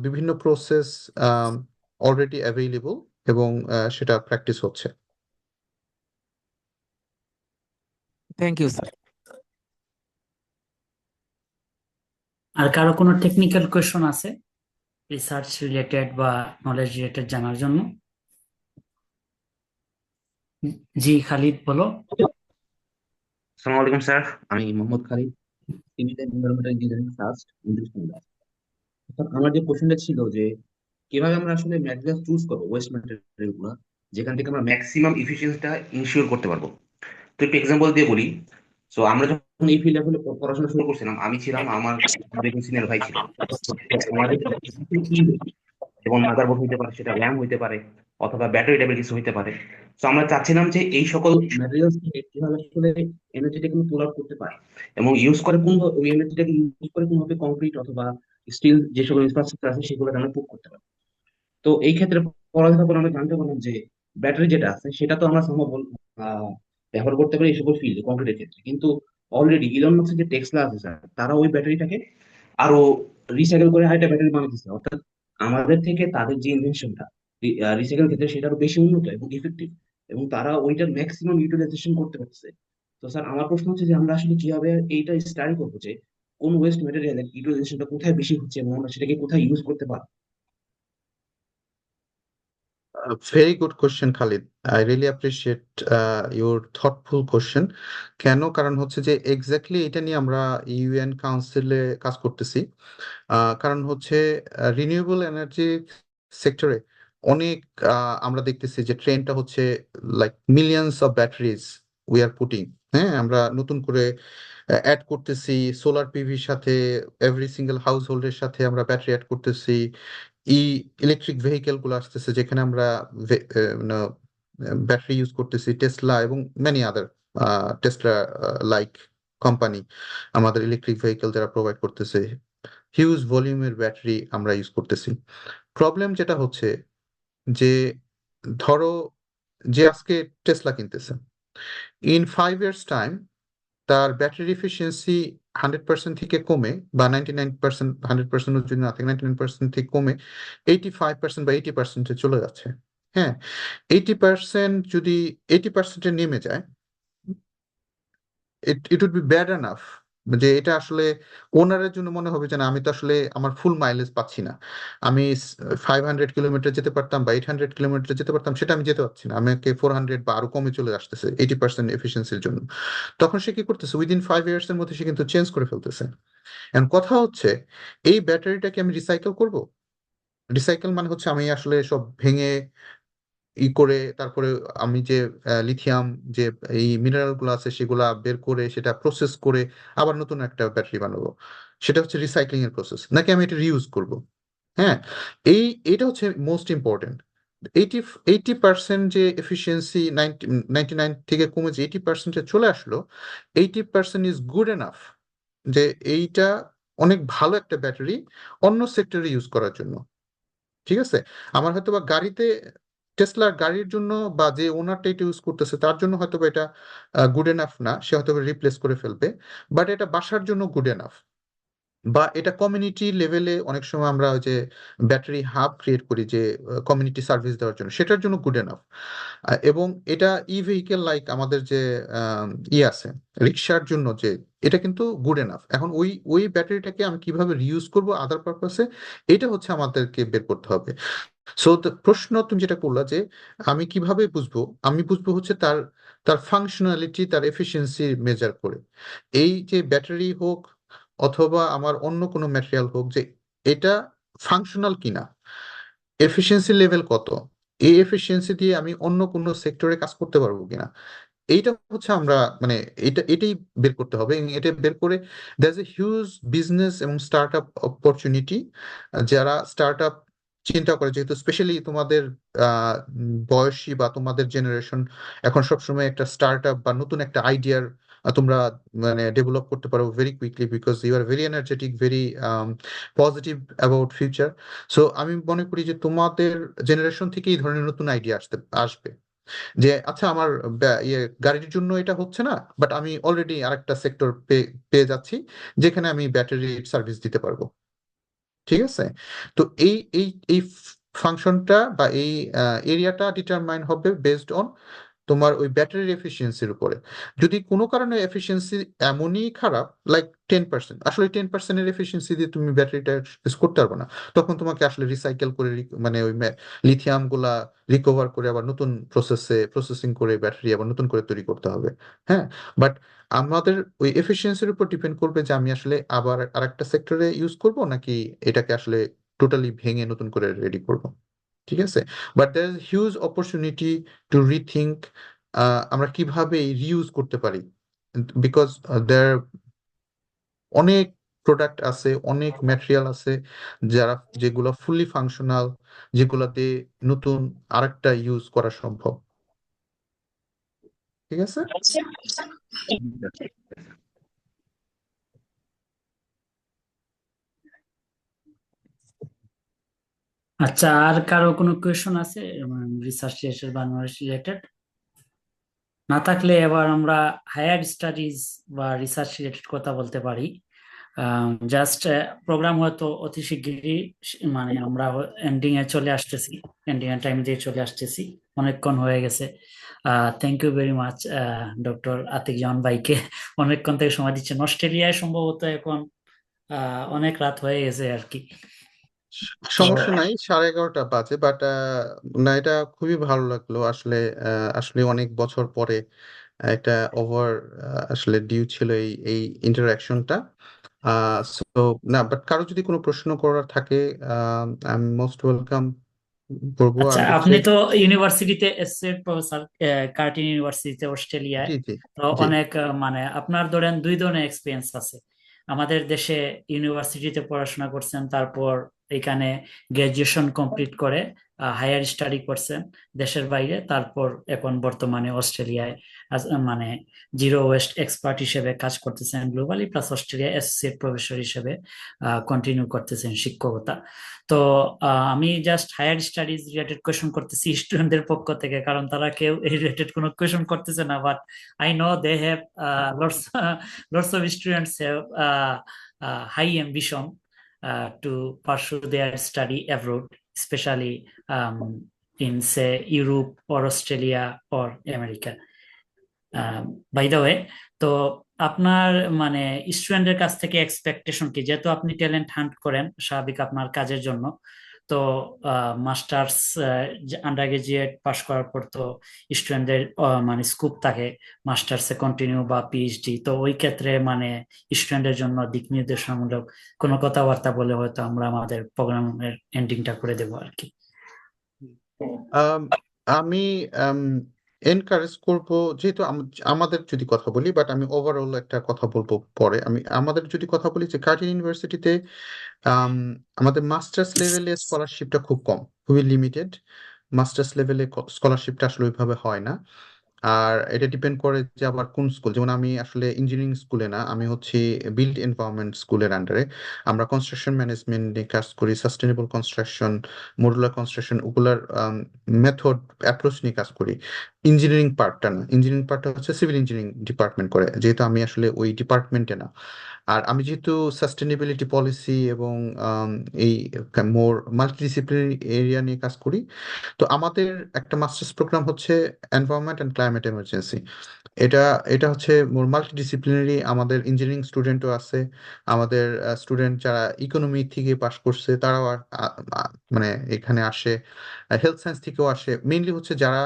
বিভিন্ন প্রসেস অলরেডি অ্যাভেইলেবল, এবং সেটা প্র্যাকটিস হচ্ছে। Thank you sir. আর কারো কোনো টেকনিক্যাল কোয়েশ্চন আছে রিসার্চ রিলেটেড বা নলেজ রিলেটেড জানার জন্য? জি খালিদ, বলো। আসসালামু আলাইকুম স্যার, আমি Mohammad Khalid, chemical environmental engineering first 29 class. আমার যে কোশ্চেনটা ছিল যে কিভাবে আমরা আসলে ম্যাটেরিয়াল চুজ করবো, ওয়েস্ট ম্যাটেরিয়াল গুলো, যেখান থেকে আমরা ম্যাক্সিমাম ইফিসিয়েন্সিটা ইনশিওর করতে পারবো। তো একটু এক্সাম্পল দিয়ে বলি। সো আমরা যখন এই ফিল্ডে আসলে পড়াশোনা শুরু করছিলাম, আমি ছিলাম, আমার একজন সিনিয়র ভাই ছিল। তো আমাদের যেমন মাদারবোর্ড হইতে পারে, সেটা র্যাম হইতে পারে, অথবা ব্যাটারি টাইপের কিছু হইতে পারে। তো আমরা চাচ্ছিলাম যে এই সকল ম্যাটেরিয়ালস থেকে কিভাবে আসলে এনার্জিটাকে পুল আউট করতে পারি, এবং ইউজ করে কোন ওই এনার্জিটাকে ইউজ করে কোনভাবে কংক্রিট অথবা স্টিল যে সকল ইনফ্রাস্ট্রাকচার আছে সেগুলো আমরা পুট করতে পারি। তো এই ক্ষেত্রে পড়ালেখা করে আমরা জানতে পারলাম যে ব্যাটারি যেটা আছে সেটা তো আমরা সম্ভব ব্যবহার করতে পারি এই সকল ফিল্ডে কংক্রিটের ক্ষেত্রে, কিন্তু অলরেডি ইলন মাস্কের যে টেসলা আছে স্যার, তারা ওই ব্যাটারিটাকে আরো রিসাইকেল করে আরেকটা ব্যাটারি বানাইতেছে। অর্থাৎ আমাদের থেকে তাদের যে ইনভেনশনটা রিসাইকেল ক্ষেত্রে সেটা আরো বেশি উন্নত এবং ইফেক্টিভ, এবং তারা ওইটার ম্যাক্সিমাম ইউটিলাইজেশন করতে পারছে। তো স্যার আমার প্রশ্ন হচ্ছে যে আমরা আসলে কিভাবে এইটা স্টাডি করবো যে কোন ওয়েস্ট ম্যাটেরিয়ালের ইউটিলাইজেশনটা কোথায় বেশি হচ্ছে এবং আমরা সেটাকে কোথায় ইউজ করতে পারবো। Very good question, Khalid. I really appreciate your thoughtful question. কেন? কারণ হচ্ছে যে এক্স্যাক্টলি এটা নিয়ে আমরা ইউএন কাউন্সিলে কাজ করতেছি। কারণ হচ্ছে রিনিউয়েবল এনার্জি সেক্টরে অনেক আমরা দেখতেছি যে ট্রেন্ডটা হচ্ছে like millions of batteries we are putting. হ্যাঁ, আমরা নতুন করে অ্যাড করতেছি সোলার পিভির সাথে, এভরি সিঙ্গেল হাউস হোল্ডের সাথে আমরা ব্যাটারি অ্যাড করতেছি। ই ইলেকট্রিক ভেহিকেল গুলো আসতেছে যেখানে আমরা ব্যাটারি ইউজ করতেছি। টেসলা এবং many other Tesla like company আমাদের ইলেকট্রিক ভেহিকেল যারা প্রোভাইড করতেছে, হিউজ ভলিউমের ব্যাটারি আমরা ইউজ করতেছি। প্রবলেম যেটা হচ্ছে যে ধরো যে আজকে টেসলা কিনতেছে, ইন 5 years টাইম তার ব্যাটারি এফিসিয়েন্সি 100% থেকে কমে, বা 99%, 100% যদি না থাকে 99% থেকে কমে 85% বা 80%-এ চলে যাচ্ছে। হ্যাঁ, 80% যদি 80%-এ নেমে যায়, it would be bad enough, যে এটা আসলে ওনারের জন্য মনে হবে যে না, আমি তো আসলে আমার ফুল মাইলেজ পাচ্ছি না। আমি 500 কিলোমিটার যেতে পারতাম বা 800 কিলোমিটার যেতে পারতাম, সেটা আমি যেতে পারছি না। আমাকে 400 বা আরো কমে চলে আসতেছে 80% এফিসিয়েন্সির জন্য। তখন সে কি করতেছে, উইদিন 5 years এর মধ্যে সে কিন্তু চেঞ্জ করে ফেলতেছে। এখন কথা হচ্ছে, এই ব্যাটারিটাকে আমি রিসাইকেল করব। রিসাইকেল মানে হচ্ছে আমি আসলে সব ভেঙে করে তারপরে আমি যে লিথিয়াম যে এই মিনারেল গুলো আছে সেগুলা বের করে সেটা প্রসেস করে আবার নতুন একটা ব্যাটারি বানাবো, সেটা হচ্ছে রিসাইক্লিং এর প্রসেস, নাকি আমি এটা রিউজ করব। হ্যাঁ, এটা হচ্ছে মোস্ট ইম্পর্টেন্ট। 80% যে এফিসিয়েন্সি 99 থেকে কমে যে 80%-এ চলে আসলো, 80% ইজ গুড এনাফ যে এইটা অনেক ভালো একটা ব্যাটারি অন্য সেক্টরে ইউজ করার জন্য। ঠিক আছে, আমার হয়তো বা গাড়িতে, টেসলার গাড়ির জন্য বা যে ওনারটা এটা ইউজ করতেছে তার জন্য হয়তো বা এটা গুড এনাফ না, সে হয়তো রিপ্লেস করে ফেলবে। বাট এটা বাসার জন্য গুড এনাফ, বা এটা কমিউনিটি লেভেলে অনেক সময় আমরা ওই যে ব্যাটারি হাব ক্রিয়েট করি যে কমিউনিটি সার্ভিস দেওয়ার জন্য, সেটার জন্য গুড এনাফ। এবং এটা ই ভেহিকেল লাইক আমাদের যে আছে রিক্সার জন্য, যে এটা কিন্তু গুড এনাফ। এখন ওই ওই ব্যাটারিটাকে আমি কিভাবে রিউজ করব আদার পারপাসে, এটা হচ্ছে আমাদেরকে বের করতে হবে। সো প্রশ্ন তুমি যেটা করলা যে আমি কিভাবে বুঝবো, আমি বুঝবো হচ্ছে তার তার ফাংশনালিটি, তার এফিসিয়েন্সি মেজার করে। এই যে ব্যাটারি হোক অথবা আমার অন্য কোনো ম্যাটেরিয়াল হোক, যে এটা ফাংশনাল কিনা, এফিসিয়েন্সি লেভেল কত, এই এফিসিয়েন্সি দিয়ে আমি অন্য কোনো সেক্টরে কাজ করতে পারবো কিনা, এইটা হচ্ছে আমরা মানে এটাই বের করতে হবে। এবং এটা বের করে there is a huge business এবং স্টার্ট আপ অপরচুনিটি। যারা স্টার্ট আপ চিন্তা করে, যেহেতু স্পেশালি তোমাদের বয়সী বা তোমাদের জেনারেশন এখন সবসময় একটা স্টার্ট আপ বা নতুন একটা আইডিয়ার তোমরা মানে ডেভেলপ করতে পারো very quickly, because you are very energetic, very positive about future. So আমি মনে করি যে তোমাদের জেনারেশন থেকে এই ধরনের নতুন আইডিয়া আসবে, যে আচ্ছা আমার গাড়ির জন্য এটা হচ্ছে না, বাট আমি অলরেডি আরেকটা সেক্টর পেয়ে যাচ্ছি যেখানে আমি ব্যাটারি সার্ভিস দিতে পারবো। ঠিক আছে, তো এই এই এই ফাংশনটা বা এই এরিয়াটা ডিটারমাইন হবে বেসড অন তোমার ওই ব্যাটারির এফিসিয়েন্সির উপরে। যদি কোনো কারণে এফিসিয়েন্সি এমনই খারাপ, লাইক 10%, আসলে 10%-এর এফিসিয়েন্সি দিয়ে তুমি ব্যাটারিটা ইউজ করতে পারবে না, তখন তোমাকে আসলে রিসাইকেল করে মানে ওই লিথিয়াম গুলা রিকভার করে আবার নতুন প্রসেসিং করে ব্যাটারি আবার নতুন করে তৈরি করতে হবে। হ্যাঁ, বাট আমাদের ওই এফিসিয়েন্সির উপর ডিপেন্ড করবে যে আমি আসলে আবার আরেকটা সেক্টরে ইউজ করব নাকি এটাকে আসলে টোটালি ভেঙে নতুন করে রেডি করব। ঠিক আছে, but there is huge opportunity to rethink আমরা কিভাবে রিউজ করতে পারি, বিকজ দেয়ার অনেক প্রোডাক্ট আছে, অনেক ম্যাটেরিয়াল আছে যারা, যেগুলো ফুললি ফাংশনাল, যেগুলাতে নতুন আরেকটা ইউজ করা সম্ভব। ঠিক আছে। আচ্ছা, আর কারো কোনো কোয়েশন আছে রিসার্চ রিলেটেড বা নলেজ রিলেটেড? না থাকলে এবার আমরা হায়ার স্টাডিজ বা রিসার্চ রিলেটেড কথা বলতে পারি। জাস্ট প্রোগ্রাম হয়তো অতি শিগগিরই মানে আমরা এন্ডিং এ চলে আসতেছি, এন্ডিং এর টাইম দিয়ে চলে আসতেছি, অনেকক্ষণ হয়ে গেছে। Thank you very much doctor Atiq Zaman ভাইকে, অনেকক্ষণ থেকে সময় দিচ্ছেন। অস্ট্রেলিয়ায় সম্ভবত এখন অনেক রাত হয়ে গেছে আর কি। তো সমস্যা নাই, 11:30 বাজে, বাট না, এটা খুবই ভালো লাগলো আসলে। আসলে অনেক বছর পরে একটা ওভার আসলে ডিউ ছিল এই এই ইন্টারাকশনটা। সো না, বাট কারো যদি কোনো প্রশ্ন করার থাকে আমি মোস্ট ওয়েলকাম করবো। আচ্ছা, আর হচ্ছে, আপনি তো ইউনিভার্সিটিতে এসেছেন প্রফেসর, কার্টিন ইউনিভার্সিটিতে অস্ট্রেলিয়ায়। জি জি তো জি অনেক মানে আপনার ধরেন দুই ধরনের এক্সপিরিয়েন্স আছে। আমাদের দেশে ইউনিভার্সিটিতে পড়াশোনা করছেন, তারপর এখানে গ্রাজুয়েশন কমপ্লিট করে হায়ার স্টাডি করছেন দেশের বাইরে, তারপর এখন বর্তমানে অস্ট্রেলিয়ায় মানে জিরো ওয়েস্ট এক্সপার্ট হিসেবে কাজ করতেছেন globally, plus Australia associate professor হিসেবে কন্টিনিউ করতেছেন শিক্ষকতা। তো আমি just higher studies related question করতেছি স্টুডেন্টদের পক্ষ থেকে, কারণ তারা কেউ এই রিলেটেড কোনো কোয়েশন করতেছে না। But I know they have lots lots of students have high ambition to pursue their study abroad, specially in say Europe or Australia or America. By the way, তো আপনার মানে স্টুডেন্টের কাছ থেকে এক্সপেকটেশন কি? যেহেতু আপনি ট্যালেন্ট হান্ট করেন স্বাভাবিক আপনার কাজের জন্য, তো মাস্টার্স আন্ডার গ্রাজুয়েট পাশ করার পর তো স্টুডেন্টদের মানে স্কোপ থাকে মাস্টার্সে কন্টিনিউ বা পিএইচডি। তো ওই ক্ষেত্রে মানে স্টুডেন্টের জন্য দিক নির্দেশনামূলক কোনো কথাবার্তা বলে হয়তো আমরা আমাদের প্রোগ্রামের এন্ডিংটা করে দেবো আর কি। আম, আমি এনকারেজ করব, যেহেতু আমাদের যদি কথা বলি, বাট আমি ওভারঅল একটা কথা বলবো পরে। আমি আমাদের যদি কথা বলি, যে কার্টিন ইউনিভার্সিটিতে আমাদের মাস্টার্স লেভেলে স্কলারশিপটা খুব কম, খুবই লিমিটেড। মাস্টার্স লেভেলে স্কলারশিপটা আসলে ওইভাবে হয় না। আর এটা ডিপেন্ড করে যে আবার কোন স্কুল। যেমন আমি আসলে ইঞ্জিনিয়ারিং স্কুলে না, আমি হচ্ছি বিল্ড এনভায়রনমেন্ট স্কুলের আন্ডারে। আমরা কনস্ট্রাকশন ম্যানেজমেন্ট নিয়ে কাজ করি, সাস্টেনেবল কনস্ট্রাকশন, মডুলার কনস্ট্রাকশন, ওগুলার মেথড অ্যাপ্রোচ নিয়ে কাজ করি। ইঞ্জিনিয়ারিং পার্টটা না, ইঞ্জিনিয়ারিং পার্টটা হচ্ছে সিভিল ইঞ্জিনিয়ারিং ডিপার্টমেন্ট করে, যেহেতু আমি আসলে ওই ডিপার্টমেন্টে না। আর আমি যেহেতু সাস্টেনেবিলিটি পলিসি এবং এই মোর মাল্টিডিসিপ্লিনারি এরিয়া নিয়ে কাজ করি, তো আমাদের একটা মাস্টার্স প্রোগ্রাম হচ্ছে এনভায়রনমেন্ট অ্যান্ড ক্লাইমেট এমার্জেন্সি। এটা এটা হচ্ছে মোর মাল্টিডিসিপ্লিনারি। আমাদের ইঞ্জিনিয়ারিং স্টুডেন্টও আছে, আমাদের স্টুডেন্ট যারা ইকোনমি থেকে পাশ করছে তারাও মানে এখানে আসে, হেলথ সায়েন্স থেকেও আসে। মেইনলি হচ্ছে যারা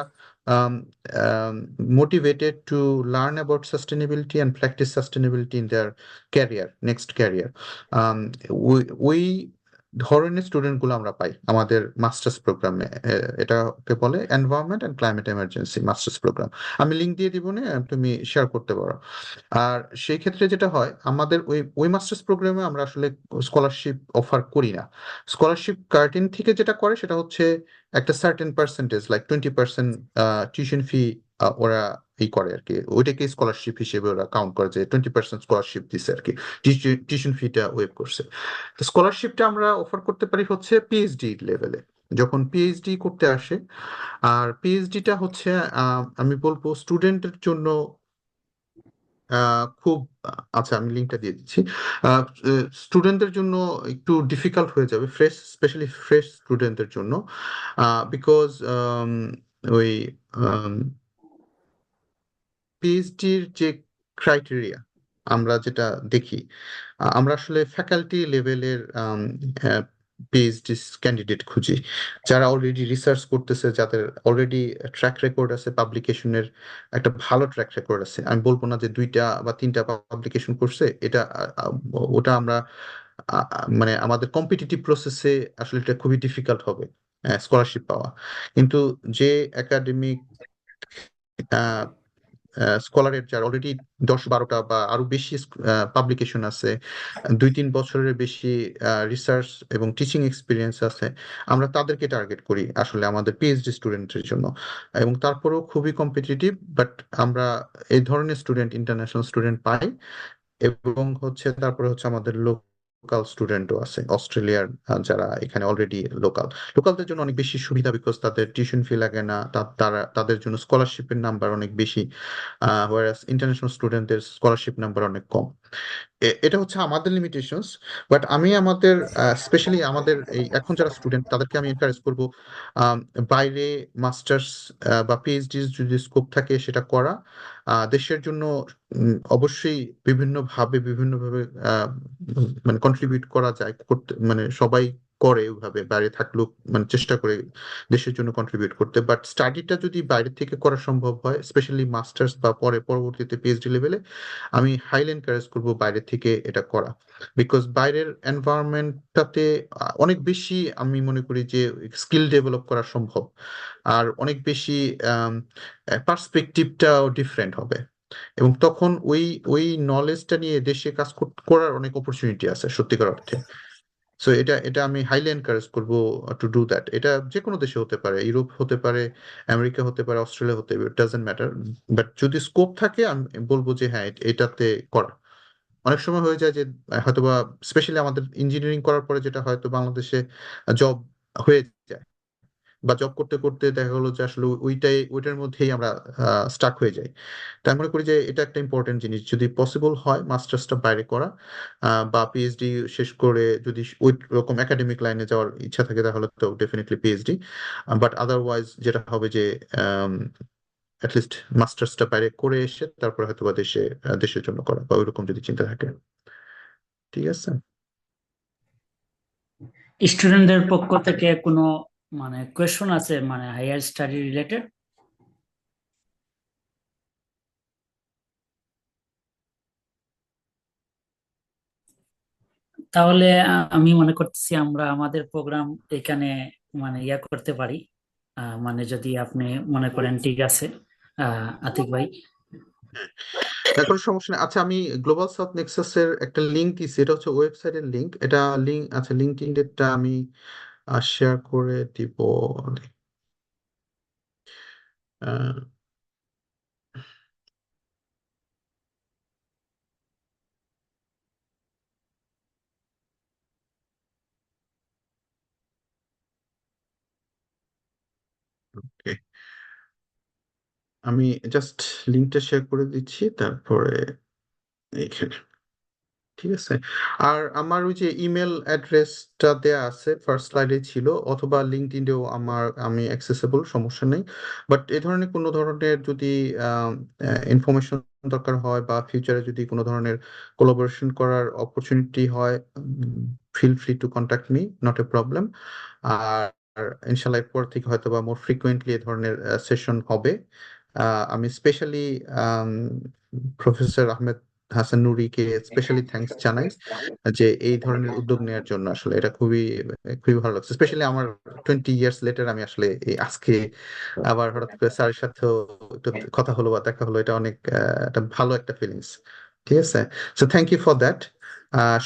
motivated to learn about sustainability and practice sustainability in their career, next career. ওই ধরনের স্টুডেন্ট গুলো আমরা পাই আমাদের মাস্টার্স প্রোগ্রামে। এটাকে বলে environment and climate emergency masters programme. আমি লিঙ্ক দিয়ে দিব না, তুমি শেয়ার করতে পারো। আর সেই ক্ষেত্রে যেটা হয়, আমাদের ওই ওই মাস্টার্স প্রোগ্রামে আমরা আসলে স্কলারশিপ অফার করি না। স্কলারশিপ কার্টিন থেকে যেটা করে সেটা হচ্ছে একটা certain percentage, like 20% tuition fee ওরা করে আর কি। ওইটাকে স্কলারশিপ হিসেবে ওরা কাউন্ট করে, যে 20% স্কলারশিপ দিচ্ছে আর কি, টিউশন ফিটা ওয়েভ করছে। তো স্কলারশিপটা আমরা অফার করতে পারি হচ্ছে পিএইচডি লেভেলে, যখন পিএইচডি করতে আসে। আর পিএইচডিটা হচ্ছে আমি বলবো স্টুডেন্টের জন্য খুব, আচ্ছা আমি লিঙ্কটা দিয়ে দিচ্ছি। স্টুডেন্টদের জন্য একটু ডিফিকাল্ট হয়ে যাবে, স্পেশালি ফ্রেশ স্টুডেন্টদের জন্য, বিকজ ওই পিএইচডির যে ক্রাইটেরিয়া আমরা যেটা দেখি, আমরা আসলে ফ্যাকাল্টি লেভেলের পিএইচডি ক্যান্ডিডেট খুঁজি, যারা অলরেডি রিসার্চ করতেছে, যাদের অলরেডি ট্র্যাক রেকর্ড আছে, পাবলিকেশনের একটা ভালো ট্র্যাক রেকর্ড আছে। আমি বলবো না যে 2টা বা 3টা পাবলিকেশন করছে, এটা ওটা আমরা মানে আমাদের কম্পিটিটিভ প্রসেসে আসলে এটা খুবই ডিফিকাল্ট হবে স্কলারশিপ পাওয়া। কিন্তু যে একাডেমিক স্কলারের যার অলরেডি 10-12টা বা আরো বেশি পাবলিকেশন আছে, 2-3 বছরের বেশি রিসার্চ এবং টিচিং এক্সপিরিয়েন্স আছে, আমরা তাদেরকে টার্গেট করি আসলে আমাদের পিএইচডি স্টুডেন্টের জন্য। এবং তারপরেও খুবই কম্পিটিটিভ, বাট আমরা এই ধরনের স্টুডেন্ট, ইন্টারন্যাশনাল স্টুডেন্ট পাই। এবং হচ্ছে তারপরে হচ্ছে আমাদের লোক লোকাল স্টুডেন্টও আছে অস্ট্রেলিয়ার, যারা এখানে অলরেডি লোকালদের জন্য অনেক বেশি সুবিধা, বিকজ তাদের টিউশন ফি লাগে না, তারা তাদের জন্য স্কলারশিপের নাম্বার অনেক বেশি, ওয়ারাস ইন্টারন্যাশনাল স্টুডেন্টদের স্কলারশিপ নাম্বার অনেক কম। এটা হচ্ছে আমাদের লিমিটেশনস। বাট আমি আমাদের স্পেশালি আমাদের এই এখন যারা স্টুডেন্ট তাদেরকে আমি এনকারেজ করব আম, বাইরে মাস্টার্স বা পিএইচডি যদি স্কোপ থাকে সেটা করা। দেশের জন্য অবশ্যই বিভিন্নভাবে মানে কন্ট্রিবিউট করা যায়, করতে মানে সবাই করে ওইভাবে, বাইরে থাকলেও মানে চেষ্টা করে দেশের জন্য কন্ট্রিবিউট করতে। বাট স্টাডিটা যদি বাইরে থেকে করা সম্ভব হয়, স্পেশালি মাস্টার্স বা পরবর্তীতে পিএইচডি লেভেলে, আমি হাইলি এনকারেজ করব বাইরে থেকে এটা করা। বিকজ বাইরের এনভায়রনমেন্টটাতে অনেক বেশি আমি মনে করি যে স্কিল ডেভেলপ করা সম্ভব, আর অনেক বেশি পার্সপেক্টিভটাও ডিফারেন্ট হবে, এবং তখন ওই ওই নলেজটা নিয়ে দেশে কাজ করার অনেক অপরচুনিটি আছে সত্যিকার অর্থে। সো এটা এটা আমি হাইলি এনকারেজ করবো টু ডু দ্যাট। এটা যে কোনো দেশে হতে পারে, ইউরোপ হতে পারে, আমেরিকা হতে পারে, অস্ট্রেলিয়া হতে পারে, ডাজেন্ট ম্যাটার। বাট যদি স্কোপ থাকে আমি বলবো যে হ্যাঁ এটাতে করা। অনেক সময় হয়ে যায় যে হয়তোবা স্পেশালি আমাদের ইঞ্জিনিয়ারিং করার পরে যেটা হয়তো বাংলাদেশে জব হয়ে যায়, বা জব করতে করতে দেখা গেলো যে আসলে ওইটার মধ্যেই আমরা স্টাক হয়ে যাই। তাই মনে করি যে এটা একটা ইম্পর্টেন্ট জিনিস, যদি পসিবল হয় মাস্টার্সটা বাইরে করা, বা পিএইচডি শেষ করে যদি ওই রকম একাডেমিক লাইনে যাওয়ার ইচ্ছা থাকে তাহলে তো ডেফিনেটলি পিএইচডি। বাট আদারওয়াইজ যেটা হবে যে অ্যাটলিস্ট মাস্টার্সটা বাইরে করে এসে তারপরে হয়তো বা দেশের জন্য করা, বা ওইরকম যদি চিন্তা থাকে। ঠিক আছে। স্টুডেন্টদের পক্ষ থেকে কোনো মানে কোয়েশ্চন আছে মানে হায়ার স্টাডি রিলেটেড? তাহলে আমি মনে করতেছি আমরা আমাদের প্রোগ্রাম এখানে মানে ইয়া করতে পারি। মানে যদি আপনি মনে করেন ঠিক আছে, আতিক ভাই। এখন সমস্যা নেই। আচ্ছা, আমি গ্লোবাল সাউথ নেক্সাসের একটা লিংক দিচ্ছি, এটা হচ্ছে ওয়েবসাইটের লিংক। এটা লিংক, আচ্ছা লিঙ্কডইনটা আমি শেয়ার করে দিব। ওকে, আমি জাস্ট লিঙ্কটা শেয়ার করে দিচ্ছি, তারপরে এখানে ঠিক আছে। আর আমার ওই যে ইমেল অ্যাড্রেসটা দেয়া আছে ফার্স্ট স্লাইডে ছিল, অথবা লিঙ্কডইনেও আমি অ্যাক্সেসেবল, সমস্যা নেই। বাট এ ধরনের কোনো ধরনের যদি ইনফরমেশন দরকার হয়, বা ফিউচারে যদি কোনো ধরনের কোলাবোরেশন করার অপরচুনিটি হয়, feel free to contact me, not a problem. আর ইনশাল্লাহ এরপর থেকে হয়তো বা মোর ফ্রিকুয়েন্টলি এ ধরনের সেশন হবে। আমি স্পেশালি প্রফেসর আহমেদ হাসান নুরিকে স্পেশালি থ্যাঙ্কস জানাই যে এই ধরনের উদ্যোগ নেওয়ার জন্য। আসলে এটা খুবই খুবই ভালো লাগছে, স্পেশালি আমার 20 ইয়ার্স লেটার আমি আসলে এই আজকে আবার হঠাৎ করে স্যারের সাথেও একটু কথা হলো বা দেখা হলো, এটা অনেক একটা ভালো একটা ফিলিংস। ঠিক আছে, so thank you for that.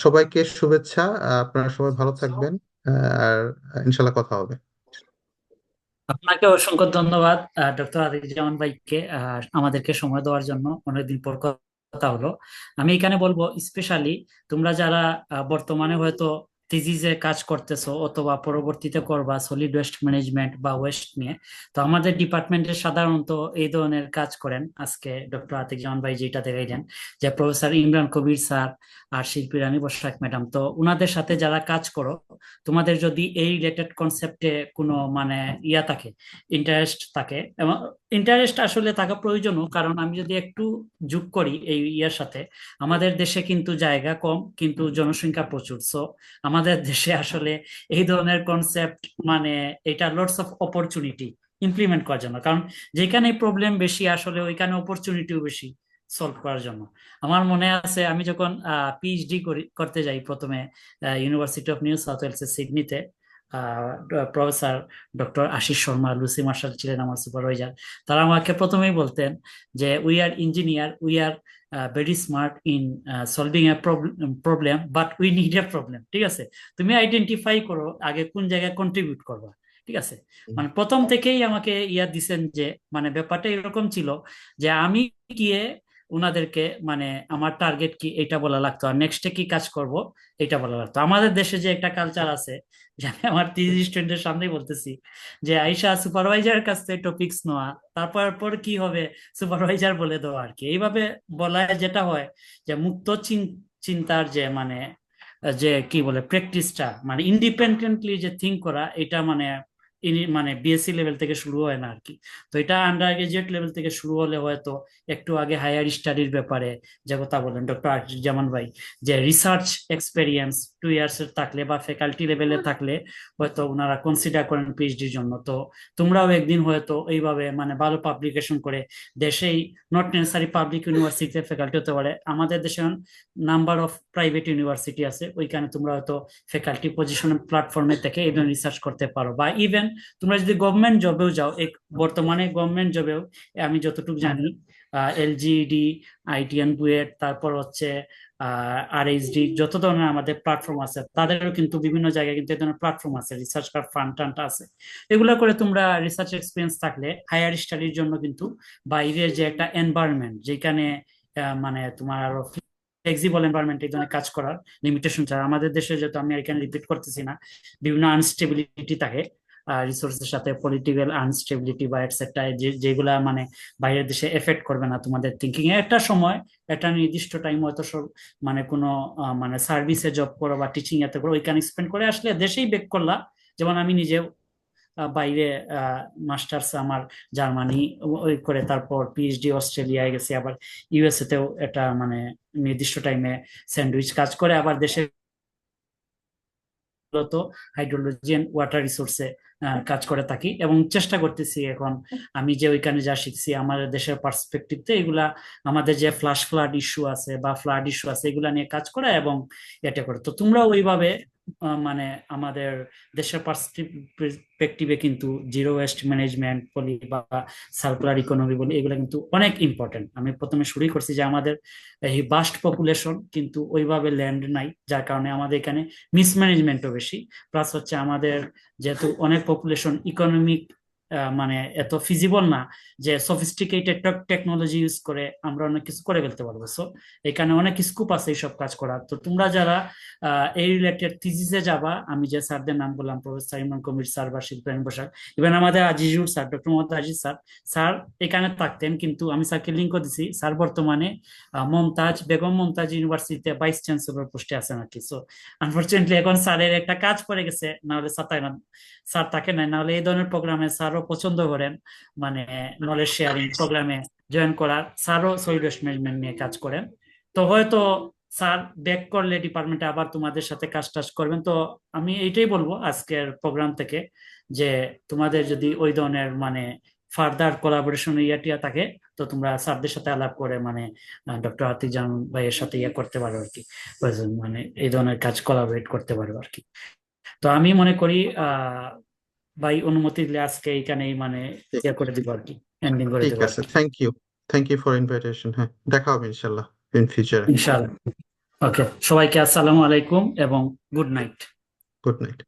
সবাইকে শুভেচ্ছা, আপনারা সবাই ভালো থাকবেন, আর ইনশাল্লাহ কথা হবে। আপনাকে অসংখ্য ধন্যবাদ ডক্টর আতিক জামান ভাইকে আমাদেরকে সময় দেওয়ার জন্য। অনেকদিন পর কথা হলো। আমি এখানে বলবো স্পেশালি তোমরা যারা বর্তমানে হয়তো থিসিসে কাজ করতেছো অথবা পরবর্তীতে করবা সলিড ওয়েস্ট ম্যানেজমেন্ট বা ওয়েস্ট নিয়ে, তো আমাদের ডিপার্টমেন্টে সাধারণত এই ধরনের কাজ করেন আজকে ডক্টর আতিক জামান ভাই যেটা দেখাইলেন, যে প্রফেসর ইমরান কবির স্যার আর শিল্পী রানী বসাক ম্যাডাম। তো ওনাদের সাথে যারা কাজ করো, তোমাদের যদি এই রিলেটেড কনসেপ্টে কোনো মানে ইয়া থাকে, ইন্টারেস্ট থাকে, এবং ইন্টারেস্ট আসলে থাকা প্রয়োজনও, কারণ আমি যদি একটু যোগ করি এই ইয়ার সাথে, আমাদের দেশে কিন্তু জায়গা কম কিন্তু জনসংখ্যা প্রচুর। সো আমাদের দেশে আসলে এই ধরনের কনসেপ্ট মানে এটা লটস অফ অপরচুনিটি ইমপ্লিমেন্ট করার জন্য, কারণ যেখানে প্রবলেম বেশি আসলে ওইখানে অপরচুনিটিও বেশি সলভ করার জন্য। আমার মনে আছে আমি যখন পিএইচডি করতে যাই প্রথমে university of New South Wales সিডনিতে, professor doctor Ashis Sharma, Lucy Marshall ছিলেন আমার সুপারভাইজার। তারা আমাকে প্রথমেই বলতেন যে we are engineer, we are very smart in solving a problem, but we need a problem. ঠিক আছে, তুমি আইডেন্টিফাই করো আগে কোন জায়গায় কন্ট্রিবিউট করবা। ঠিক আছে, মানে প্রথম থেকেই আমাকে ইয়া দিছেন যে মানে ব্যাপারটা এরকম ছিল যে আমি গিয়ে ওনাদেরকে মানে আমার টার্গেট কি এটা বলা লাগতো, আর নেক্সটে কি কাজ করব এটা বলা লাগতো। আমাদের দেশে যে একটা কালচার আছে, যে আমি আমার 30 স্টুডেন্টের সামনেই বলতেছি যে আইসা সুপারভাইজার কাছ থেকে টপিকস নেওয়া, তারপর পর কি হবে সুপারভাইজার বলে দেওয়া আর কি। এইভাবে বলায় যেটা হয় যে মুক্ত চিন্তার যে মানে যে কি বলে প্র্যাকটিসটা, মানে ইন্ডিপেন্ডেন্টলি যে থিঙ্ক করা, এটা মানে মানে বিএসসি লেভেল থেকে শুরু হয় না আর কি। তো এটা আন্ডার গ্রাজুয়েট লেভেল থেকে শুরু হলে হয়তো একটু আগে হায়ার স্টাডির ব্যাপারে যে কথা বলেন ডক্টর আতিক জামান ভাই, যে রিসার্চ এক্সপেরিয়েন্স 2 ইয়ার্স এর থাকলে বা ফ্যাকাল্টি লেভেলে থাকলে হয়তো ওনারা কনসিডার করেন পিএইচডির জন্য। তো তোমরাও একদিন হয়তো এইভাবে মানে ভালো পাবলিকেশন করে দেশেই, নট নেসেসারি পাবলিক ইউনিভার্সিটিতে ফ্যাকাল্টি হতে পারে, আমাদের দেশে নাম্বার অফ প্রাইভেট ইউনিভার্সিটি আছে, ওইখানে তোমরা হয়তো ফ্যাকাল্টি পজিশনের প্ল্যাটফর্মে থেকে এই রিসার্চ করতে পারো। বা ইভেন তোমরা যদি গভর্নমেন্ট জবেও যাও, বর্তমানে গভর্নমেন্ট জবেও আমি যতটুকু জানি এলজিডি, আইটিএন বুয়েট, তারপর হচ্ছে আরএইচডি, যত ধরনের আমাদের প্ল্যাটফর্ম আছে, তাদেরও কিন্তু বিভিন্ন জায়গায় কিন্তু এই ধরনের প্ল্যাটফর্ম আছে, রিসার্চ ফান্ড টান্ড আছে। এগুলো করে তোমরা রিসার্চ এক্সপিরিয়েন্স থাকলে হায়ার স্টাডির জন্য কিন্তু বাইরের যে একটা এনভায়রনমেন্ট, যেখানে মানে তোমার আরো ফ্লেক্সিবল এনভায়রনমেন্ট এই ধরনের কাজ করার লিমিটেশন ছাড়া, আমাদের দেশে যেহেতু আমি এখানে রিপিট করতেছি না, বিভিন্ন আনস্টেবিলিটি থাকে রিসোর্সের সাথে, পলিটিক্যাল আনস্টেবিলিটি বা এটসেট্রা, যেগুলা মানে বাইরের দেশে এফেক্ট করবে না তোমাদের থিঙ্কিং এ। একটা সময় একটা নির্দিষ্ট টাইম হয়তো সব মানে কোনো মানে সার্ভিসে জব করো বা টিচিং এতে করো, ওইখানে স্পেন্ড করে আসলে দেশেই ব্যাক করলা। যেমন আমি নিজে বাইরে মাস্টার্স আমার জার্মানি ওই করে, তারপর পিএইচডি অস্ট্রেলিয়ায় গেছি, আবার ইউএসএ তেও এটা মানে নির্দিষ্ট টাইমে স্যান্ডউইচ কাজ করে, আবার দেশে হাইড্রোলজি এন্ড ওয়াটার রিসোর্সে কাজ করে থাকি, এবং চেষ্টা করতেছি এখন আমি যে ওইখানে যা শিখছি আমাদের দেশের পার্সপেক্টিভতে এগুলা, আমাদের যে ফ্লাশ ফ্লাড ইস্যু আছে বা ফ্লাড ইস্যু আছে, এগুলা নিয়ে কাজ করা এবং এটা করে। তো তোমরা ওইভাবে মানে আমাদের দেশের পার্সপেক্টিভে কিন্তু জিরো ওয়েস্ট ম্যানেজমেন্ট বলি বা সার্কুলার ইকোনমি বলি, এগুলো কিন্তু অনেক ইম্পর্টেন্ট। আমি প্রথমে শুরুই করছি যে আমাদের এই বাস্ট পপুলেশন কিন্তু ওইভাবে ল্যান্ড নাই, যার কারণে আমাদের এখানে মিসম্যানেজমেন্টও বেশি। প্লাস হচ্ছে আমাদের যেহেতু অনেক পপুলেশন ইকোনমিক মানে এত ফিজিবল না যে সফিস্টিকেটেড টেকনোলজি ইউজ করে আমরা অনেক কিছু করে ফেলতে পারবো। সো এখানে অনেক স্কোপ আছে এইসব কাজ করার। তো তোমরা যারা এই রিলেটেড থিসিসে যাবা, আমি যে স্যারদের নাম বললাম, প্রফেসর ইমরান কবির স্যার বা শিল্পায়ন বসাক, ইভেন আমাদের Azizur sir, doctor Mohammad Aziz sir, sir এখানে থাকতেন, কিন্তু আমি স্যারকে লিঙ্কও দিছি। স্যার বর্তমানে বেগম মমতাজ ইউনিভার্সিটিতে ভাইস চ্যান্সেলর পোস্টে আছেন আর কি। সো আনফরচুনেটলি এখন স্যারের একটা কাজ পড়ে গেছে, না হলে স্যার তাকে নাই, না হলে এই ধরনের প্রোগ্রামে স্যারও পছন্দ করেন, মানে নলেজ শেয়ারিং প্রোগ্রামে জয়েন করার। স্যারও সলিড ওয়েস্ট ম্যানেজমেন্ট নিয়ে কাজ করেন। তো হয়তো স্যার ব্যাক করলে ডিপার্টমেন্টে আবার তোমাদের সাথে কাজ টাজ করবেন। তো আমি এইটাই বলবো আজকের প্রোগ্রাম থেকে, যে তোমাদের যদি ওই ধরনের মানে ফার্দার কোলাবোরেশন ইয়াটিয়া থাকে, তো তোমরা স্যারদের সাথে আলাপ করে মানে ডক্টর আতিক জামান ভাইয়ের সাথে ইয়ে করতে পারো আর কি, মানে এই ধরনের কাজ কোলাবোরেট করতে পারো আর কি। তো আমি মনে করি ভাই অনুমতি দিলে আজকে এইখানেই মানে ইয়ে করে দিব আর কি, এন্ডিং করে ঠিক দেবো আর আছে, কি। Thank you for invitation. হ্যাঁ, দেখা হবে ইনশাল্লাহ ইন ফিউচারে। ইনশাআল্লাহ। ওকে, সবাইকে আসসালামু আলাইকুম এবং গুড নাইট। Good night.